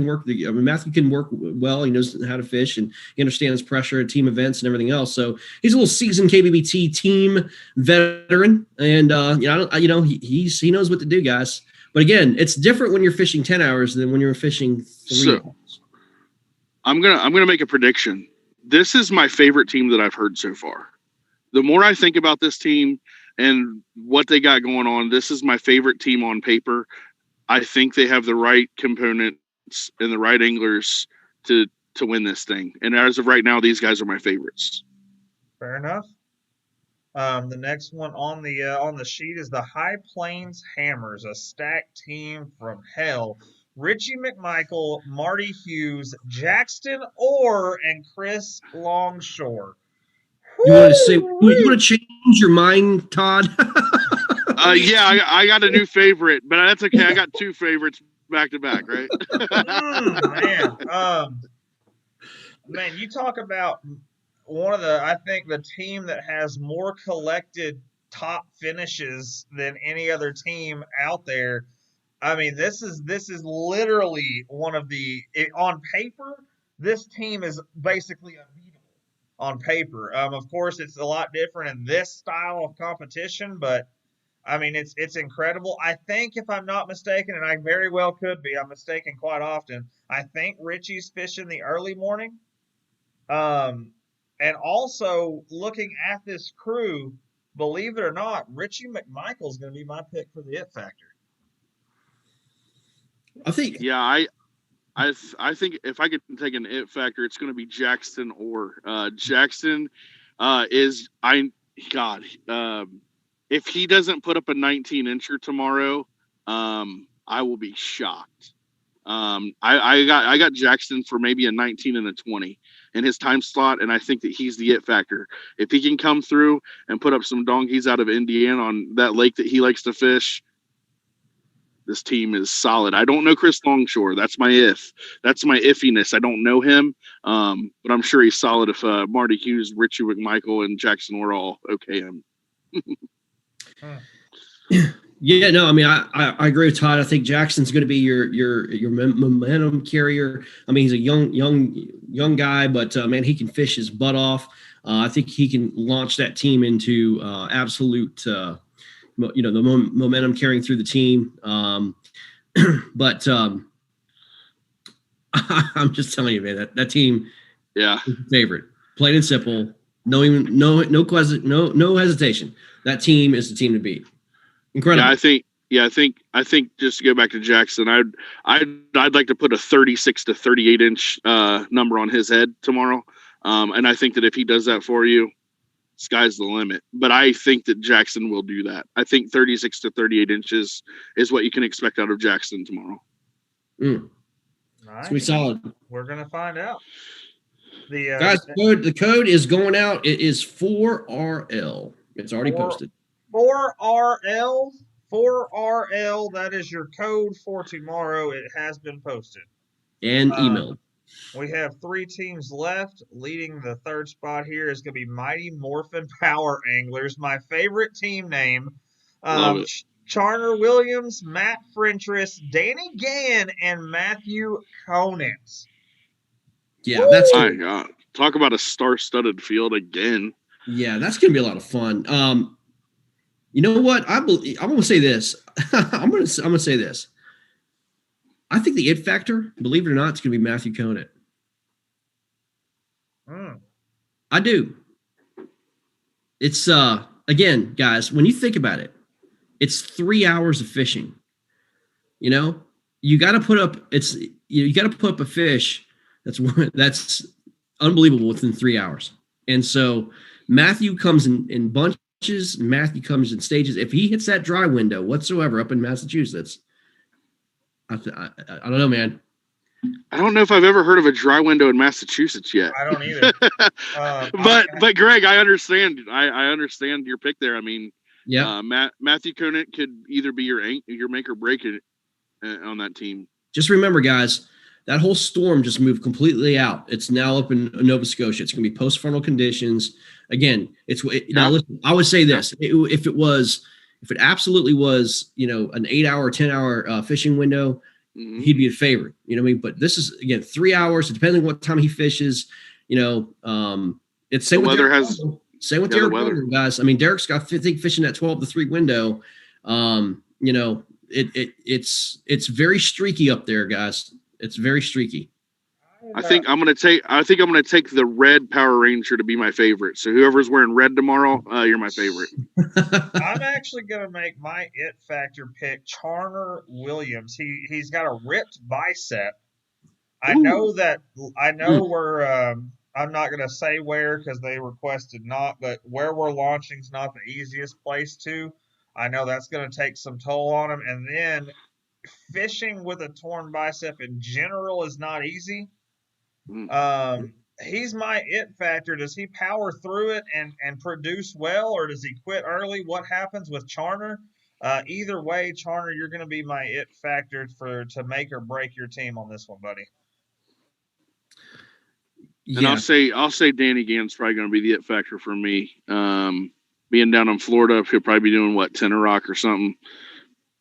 work. Matthew can work well. He knows how to fish and he understands pressure at team events and everything else. So he's a little seasoned KBBT team veteran, and he knows what to do, guys. But again, it's different when you're fishing 10 hours than when you're fishing 3 hours. I'm gonna make a prediction. This is my favorite team that I've heard so far. The more I think about this team and what they got going on, this is my favorite team on paper. I think they have the right components and the right anglers to win this thing. And as of right now, these guys are my favorites. Fair enough. The next one on the sheet is the High Plains Hammers, a stacked team from hell. Richie McMichael, Marty Hughes, Jackson Orr, and Chris Longshore. You want to change your mind, Todd? Yeah, I got a new favorite, but that's okay. I got two favorites back to back, right? Man, you talk about I think the team that has more collected top finishes than any other team out there. I mean, this is literally one of on paper, this team is basically unbeatable on paper. Of course, it's a lot different in this style of competition, but I mean, it's incredible. I think, if I'm not mistaken, and I very well could be, I'm mistaken quite often. I think Richie's fishing the early morning. And also looking at this crew, believe it or not, Richie McMichael is going to be my pick for the it factor. I think. Yeah, I think if I could take an it factor, it's going to be Jackson Orr. Jackson if he doesn't put up a 19-incher tomorrow, I will be shocked. I got Jackson for maybe a 19 and a 20 in his time slot, and I think that he's the it factor. If he can come through and put up some donkeys out of Indiana on that lake that he likes to fish, this team is solid. I don't know Chris Longshore. That's my iffiness. I don't know him, but I'm sure he's solid if Marty Hughes, Richie McMichael, and Jackson were all okay him. Yeah, no, I mean, I agree with Todd. I think Jackson's going to be your momentum carrier. I mean, he's a young guy, but man, he can fish his butt off. I think he can launch that team into absolute, the momentum carrying through the team. But I'm just telling you, man, that team, yeah, is favorite. Plain and simple. No hesitation. That team is the team to beat. Incredible. I think just to go back to Jackson, I'd like to put a 36 to 38 inch number on his head tomorrow. And I think that if he does that for you, sky's the limit. But I think that Jackson will do that. I think 36 to 38 inches is what you can expect out of Jackson tomorrow. Nice. It's gonna be solid. We're gonna find out. Guys, the code is going out. It is 4RL. It's already posted. 4RL. That is your code for tomorrow. It has been posted. And emailed. We have 3 teams left. Leading the third spot here is going to be Mighty Morphin Power Anglers. My favorite team name. Charner Williams, Matt Frentress, Danny Gann, and Matthew Conant. Yeah, that's my God. Talk about a star-studded field again. Yeah, that's going to be a lot of fun. You know what? I'm going to say this. I'm going to say this. I think the it factor, believe it or not, it's going to be Matthew Conant. I do. It's again, guys, when you think about it, it's 3 hours of fishing. You know, you got to put up you got to put up a fish that's unbelievable within 3 hours. And so Matthew comes in bunches. Matthew comes in stages. If he hits that dry window whatsoever up in Massachusetts, I don't know, man. I don't know if I've ever heard of a dry window in Massachusetts yet. I don't either. But Greg, I understand. I understand your pick there. I mean, yeah, Matthew Conant could either be your make or break it on that team. Just remember, guys, that whole storm just moved completely out. It's now up in Nova Scotia. It's going to be post-frontal conditions. Again, now. Listen, I would say this: if it absolutely was, an 8-hour, 10-hour fishing window, he'd be a favorite. You know what I mean? But this is again 3 hours, depending on what time he fishes. It's same with Derek. Same with Derek weather, guys. I mean, Derek's got fishing that 12-3 window. It's very streaky up there, guys. It's very streaky. I think I'm gonna take the red Power Ranger to be my favorite. So whoever's wearing red tomorrow, you're my favorite. I'm actually gonna make my it factor pick Charner Williams. He's got a ripped bicep. I know we're I'm not gonna say where because they requested not, but where we're launching is not the easiest place to. I know that's gonna take some toll on him, and then fishing with a torn bicep in general is not easy. He's my it factor. Does he power through it and produce well, or does he quit early? What happens with Charner? Either way, Charner, you're going to be my it factor to make or break your team on this one, buddy. And I'll say Danny Gann's probably going to be the it factor for me. Being down in Florida, he'll probably be doing 10 a rock or something.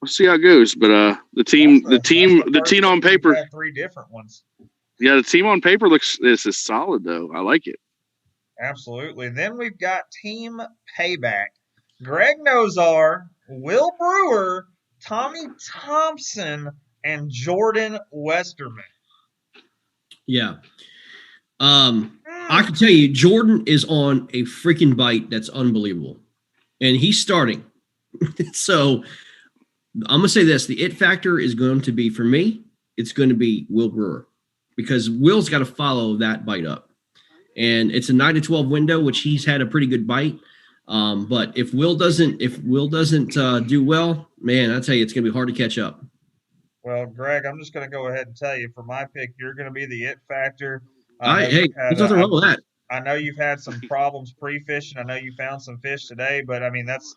We'll see how it goes. But the team on paper, 3 different ones. Yeah, the team on paper is solid though. I like it. Absolutely. Then we've got Team Payback. Greg Nozar, Will Brewer, Tommy Thompson, and Jordan Westerman. Yeah. I can tell you, Jordan is on a freaking bite that's unbelievable. And he's starting. So I'm going to say this. The it factor is going to be, for me, it's going to be Will Brewer. Because Will's got to follow that bite up. And it's a 9 to 12 window, which he's had a pretty good bite. But if Will doesn't do well, man, I tell you, it's going to be hard to catch up. Well, Greg, I'm just going to go ahead and tell you, for my pick, you're going to be the it factor. Hey, there's nothing wrong with that. I know you've had some problems pre-fishing. I know you found some fish today, but I mean that's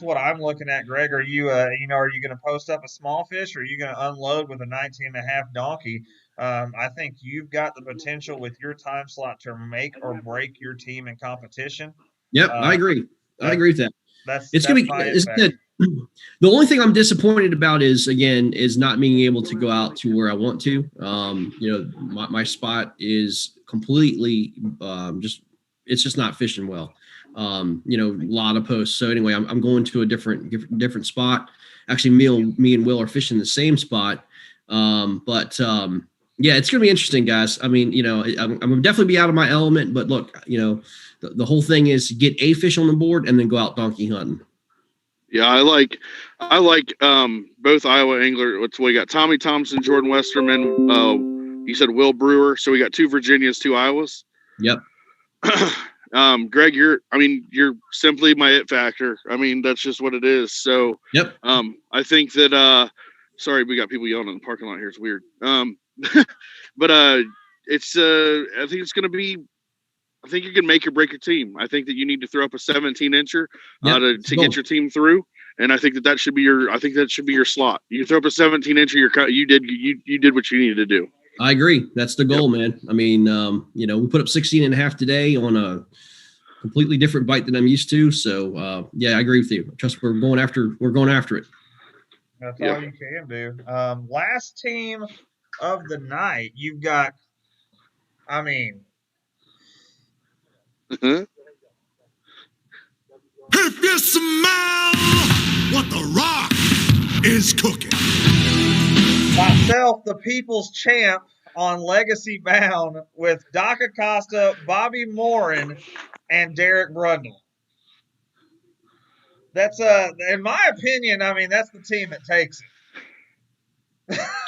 what I'm looking at, Greg. Are you are you going to post up a small fish, or are you going to unload with a 19.5 donkey? I think you've got the potential with your time slot to make or break your team in competition. Yep, I agree. I agree with that. It's going to be. The only thing I'm disappointed about is not being able to go out to where I want to. My spot is completely it's just not fishing well. A lot of posts. So anyway, I'm going to a different spot. Actually, me and Will are fishing the same spot. Yeah, it's going to be interesting, guys. I mean, I'm going to definitely be out of my element, but look, the whole thing is get a fish on the board and then go out donkey hunting. Yeah, I like both Iowa angler. We got Tommy Thompson, Jordan Westerman. You said Will Brewer. So we got 2 Virginias, 2 Iowas. Yep. Greg, you're simply my it factor. I mean, that's just what it is. So, yep. I think that, sorry, we got people yelling in the parking lot here. It's weird. But I think it's going to be, I think you can make or break your team. I think that you need to throw up a 17-incher to get your team through. And I think that should be your slot. You throw up a 17-incher, you did what you needed to do. I agree. That's the goal, man. I mean, we put up 16.5 today on a completely different bite than I'm used to. So, yeah, I agree with you. Trust we're going after it. That's all you can do. Last team of the night, you've got, If you smell what the Rock is cooking. Myself, the People's Champ, on Legacy Bound with Doc Acosta, Bobby Morin, and Derek Brundle. That's in my opinion, I mean, that's the team that takes it.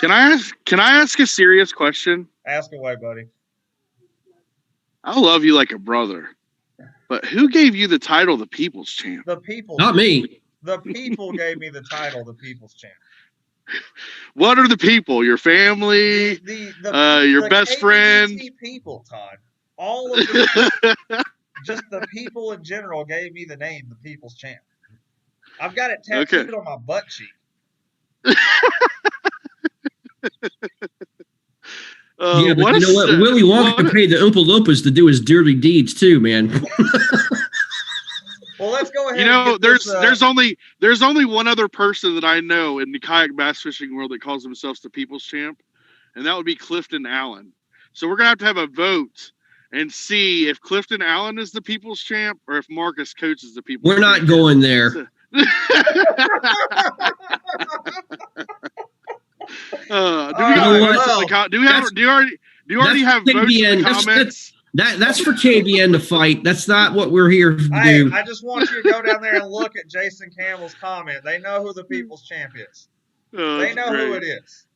Can I ask a serious question? Ask away, buddy. I love you like a brother, but who gave you the title the People's Champ? The people. Not me. The people gave me the title, the People's Champ. What are the people? Your family? Your best KBBT friend? People, Todd. All of the just the people in general gave me the name, the People's Champ. I've got it tattooed on my butt cheek. Yeah, but you know what? Willy Wonka paid the Oompa Loompas to do his dirty deeds too, man. Well, let's go ahead. You know, and get there's only one other person that I know in the kayak bass fishing world that calls themselves the People's Champ, and that would be Clifton Allen. So we're gonna have a vote and see if Clifton Allen is the People's Champ or if Marcus Coates is the People's We're Champ. not going there. Do you already have votes in the comments? That's for KBN to fight. That's not what we're here to do. I just want you to go down there and look at Jason Campbell's comment. They know who the People's Champ is. They know who it is.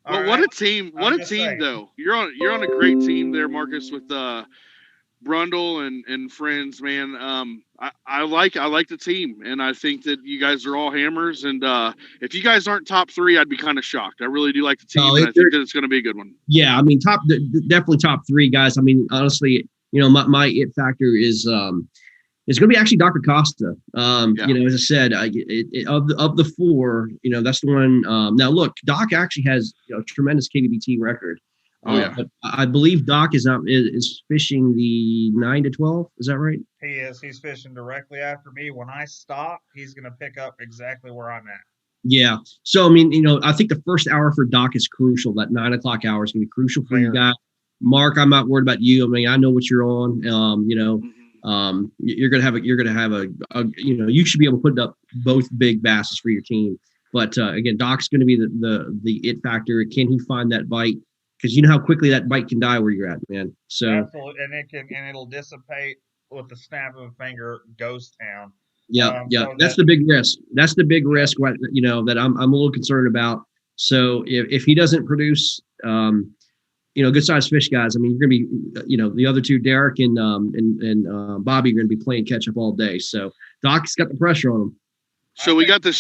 Well, what a team! What a team, though. You're on a great team there, Marcus, with Brundle and friends, man. I like the team, and I think that you guys are all hammers. And if you guys aren't top three, I'd be kind of shocked. I really do like the team, and I think that it's going to be a good one. Yeah, I mean, definitely top three guys. I mean, honestly, you know, my it factor is going to be actually Dr. Costa. You know, as I said, of the four, you know, that's the one. Now, look, Doc actually has a tremendous KBBT record. But I believe Doc is fishing the 9 to 12. Is that right? He is. He's fishing directly after me. When I stop, he's going to pick up exactly where I'm at. Yeah. So, I mean, you know, I think the first hour for Doc is crucial. That 9 o'clock hour is going to be crucial for you guys. Mark, I'm not worried about you. I mean, I know what you're on. You know, you're going to have a you know, you should be able to put up both big basses for your team. But again, Doc's going to be the it factor. Can he find that bite? Because you know how quickly that bite can die where you're at, man. So absolutely, and it'll dissipate with the snap of a finger, ghost town. Yeah, so that's the big risk. That's the big risk. You know, that I'm a little concerned about. So if he doesn't produce, you know, good sized fish, guys. I mean, you're gonna be, you know, the other two, Derek and Bobby, are gonna be playing catch up all day. So Doc's got the pressure on him. So we got the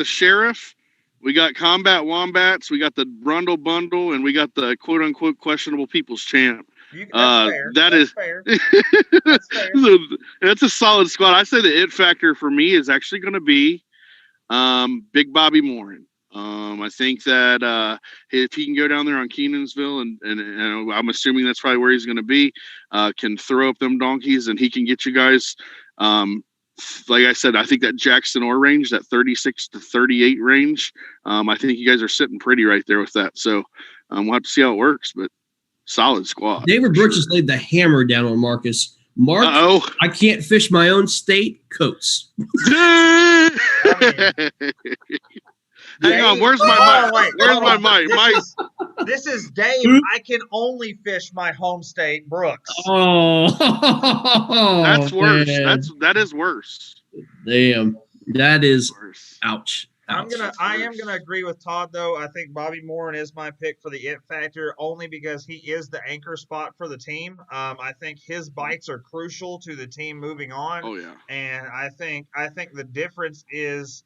sheriff. We got Combat Wombats, we got the Brundle Bundle, and we got the quote-unquote questionable People's Champ. That's fair. That's a solid squad. I say the it factor for me is actually going to be Big Bobby Morin. I think that if he can go down there on Kenansville, and I'm assuming that's probably where he's going to be, can throw up them donkeys, and he can get you guys like I said, I think that Jackson Orr range, that 36 to 38 range, I think you guys are sitting pretty right there with that. So we'll have to see how it works, but solid squad. David Brooks has laid the hammer down on Marcus. Mark, I can't fish my own state. Coates. Hang on, where's my mic? Where's my mic? This is Dave. I can only fish my home state, Brooks. Oh, that's worse. Man. That is worse. Damn, that is worse. Ouch. I am gonna agree with Todd though. I think Bobby Morin is my pick for the it factor only because he is the anchor spot for the team. I think his bites are crucial to the team moving on. Oh yeah. And I think the difference is,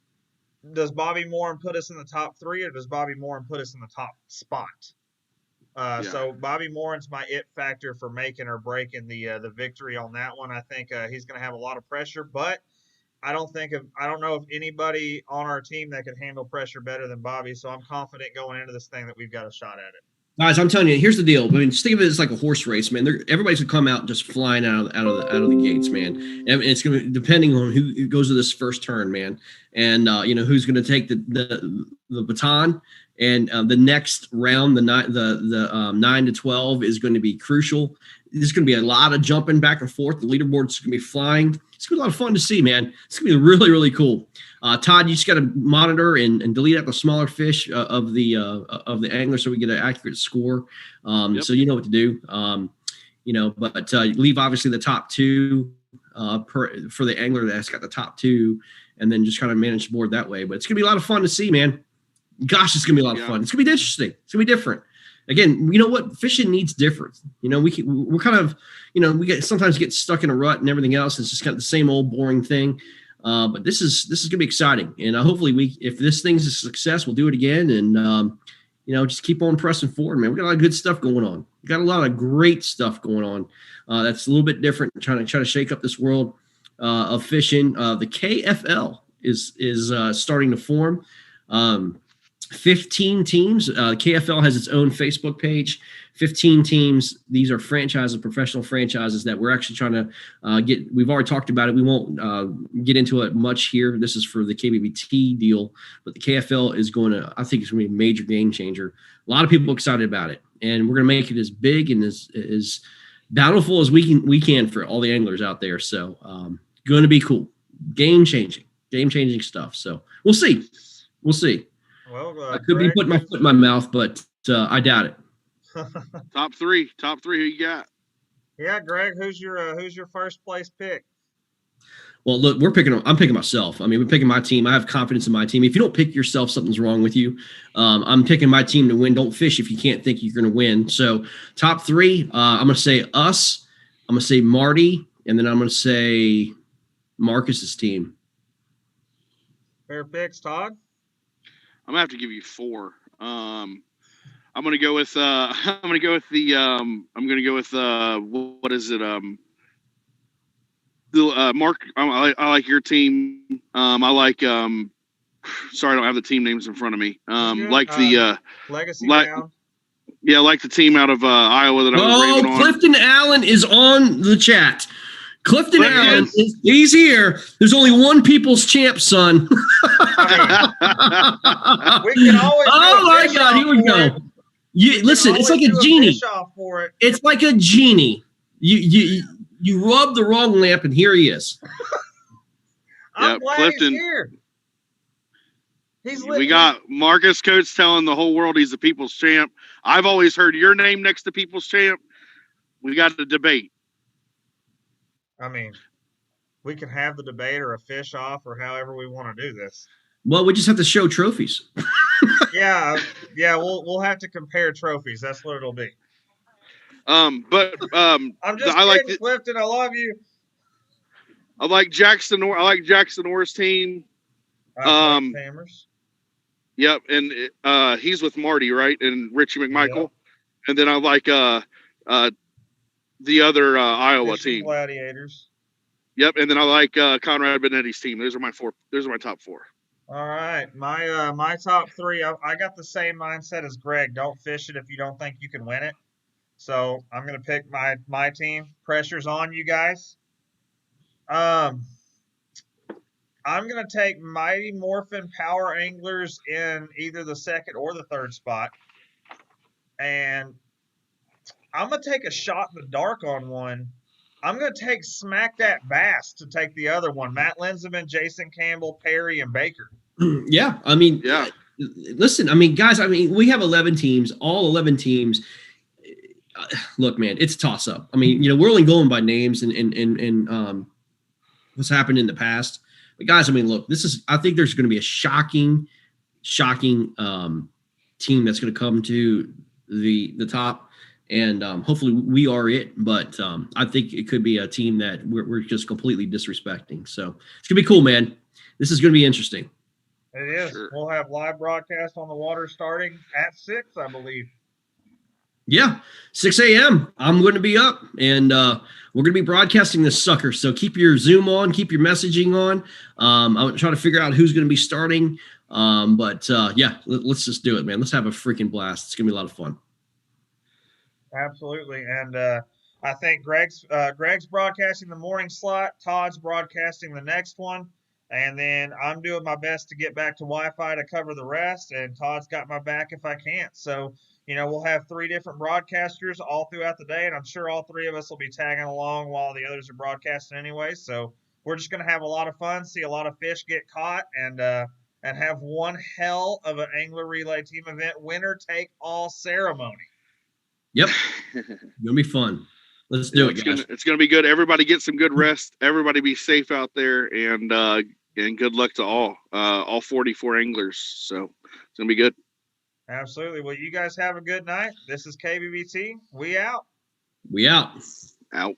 does Bobby Morin put us in the top three, or does Bobby Morin put us in the top spot? So Bobby Morin's my it factor for making or breaking the victory on that one. I think he's going to have a lot of pressure, but I don't know of anybody on our team that can handle pressure better than Bobby. So I'm confident going into this thing that we've got a shot at it. Guys, I'm telling you, here's the deal. I mean, just think of it as like a horse race, man. Everybody's gonna come out just flying out of the gates, man. And it's gonna be depending on who goes to this first turn, man. And you know who's gonna take the baton. And the next round, the 9 to 12 is going to be crucial. There's going to be a lot of jumping back and forth. The leaderboard's going to be flying. It's going to be a lot of fun to see, man. It's going to be really, really cool. Todd, you just got to monitor and delete out the smaller fish of the angler so we get an accurate score. So you know what to do. But leave obviously the top two for the angler that's got the top two, and then just kind of manage the board that way. But it's going to be a lot of fun to see, man. Gosh, it's going to be a lot of fun. It's going to be interesting. It's going to be different. Again, you know what? Fishing needs different. We're kind of, we sometimes get stuck in a rut and everything else. It's just kind of the same old boring thing. But this is going to be exciting. And hopefully if this thing's a success, we'll do it again. And, just keep on pressing forward, man. We got a lot of good stuff going on. We got a lot of great stuff going on. That's a little bit different. Trying to shake up this world of fishing. The KFL is starting to form. 15 teams. KFL has its own Facebook page. 15 teams. These are franchises, professional franchises that we're actually trying to get. We've already talked about it. We won't get into it much here. This is for the KBBT deal, but the KFL is I think it's going to be a major game changer. A lot of people excited about it, and we're going to make it as big and as bountiful as we can for all the anglers out there. So going to be cool. Game changing stuff. So we'll see. Well, I could be putting my foot in my mouth, but I doubt it. Top three. Who you got? Yeah, Greg, who's your first place pick? Well, look, I'm picking myself. I mean, we're picking my team. I have confidence in my team. If you don't pick yourself, something's wrong with you. I'm picking my team to win. Don't fish if you can't think you're going to win. So top three, I'm going to say us. I'm going to say Marty, and then I'm going to say Marcus's team. Fair picks, Todd. I'm gonna have to give you 4. I'm gonna go with what is it? Mark. I like your team. I like sorry, I don't have the team names in front of me. Like the Legacy Town. Yeah, like the team out of Iowa that I was raving on. Clifton Allen is on the chat. Clifton Allen, he's here. There's only one people's champ, son. We can always. Oh my God, here we go. Listen, it's like a genie. It's like a genie. You rub the wrong lamp, and here he is. I'm glad Clifton. He's here. We got Marcus Coates telling the whole world he's the people's champ. I've always heard your name next to people's champ. We got the debate. I mean, we can have the debate or a fish off or however we want to do this. Well, we just have to show trophies. yeah, we'll have to compare trophies. That's what it'll be. I'm just kidding, Clifton. I love you. I like Jackson Orr's team. Hammers. Yep, and he's with Marty, right? And Richie McMichael. Yep. And then I like the other Iowa team. Gladiators. Yep, and then I like Conrad Benetti's team. Those are my 4. Those are my top 4. All right, my top 3. I got the same mindset as Greg. Don't fish it if you don't think you can win it. So I'm gonna pick my team. Pressure's on you guys. I'm gonna take Mighty Morphin Power Anglers in either the second or the third spot, and I'm going to take a shot in the dark on one. I'm going to take Smack That Bass to take the other one. Matt Linseman, Jason Campbell, Perry, and Baker. Yeah. I mean, listen, I mean, guys, we have 11 teams, all 11 teams. Look, man, it's a toss up. I mean, we're only going by names and what's happened in the past. But guys, I mean, look, I think there's going to be a shocking team that's going to come to the top. And hopefully we are it, but I think it could be a team that we're just completely disrespecting. So it's gonna be cool, man. This is gonna be interesting. It is. Sure. We'll have live broadcast on the water starting at 6, I believe. Yeah, 6 a.m. I'm going to be up, and we're going to be broadcasting this sucker. So keep your Zoom on, keep your messaging on. I'm trying to figure out who's going to be starting. But let's just do it, man. Let's have a freaking blast. It's going to be a lot of fun. Absolutely. And I think Greg's broadcasting the morning slot. Todd's broadcasting the next one. And then I'm doing my best to get back to Wi-Fi to cover the rest, and Todd's got my back if I can't. So, we'll have 3 different broadcasters all throughout the day, and I'm sure all 3 of us will be tagging along while the others are broadcasting anyway. So we're just going to have a lot of fun, see a lot of fish get caught, and have one hell of an angler relay team event winner take all ceremony. Yep, gonna be fun. Let's do it, guys. It's gonna be good. Everybody get some good rest. Everybody be safe out there, and good luck to all 44 anglers. So it's gonna be good. Absolutely. Well, you guys have a good night. This is KBBT. We out. We out. Out.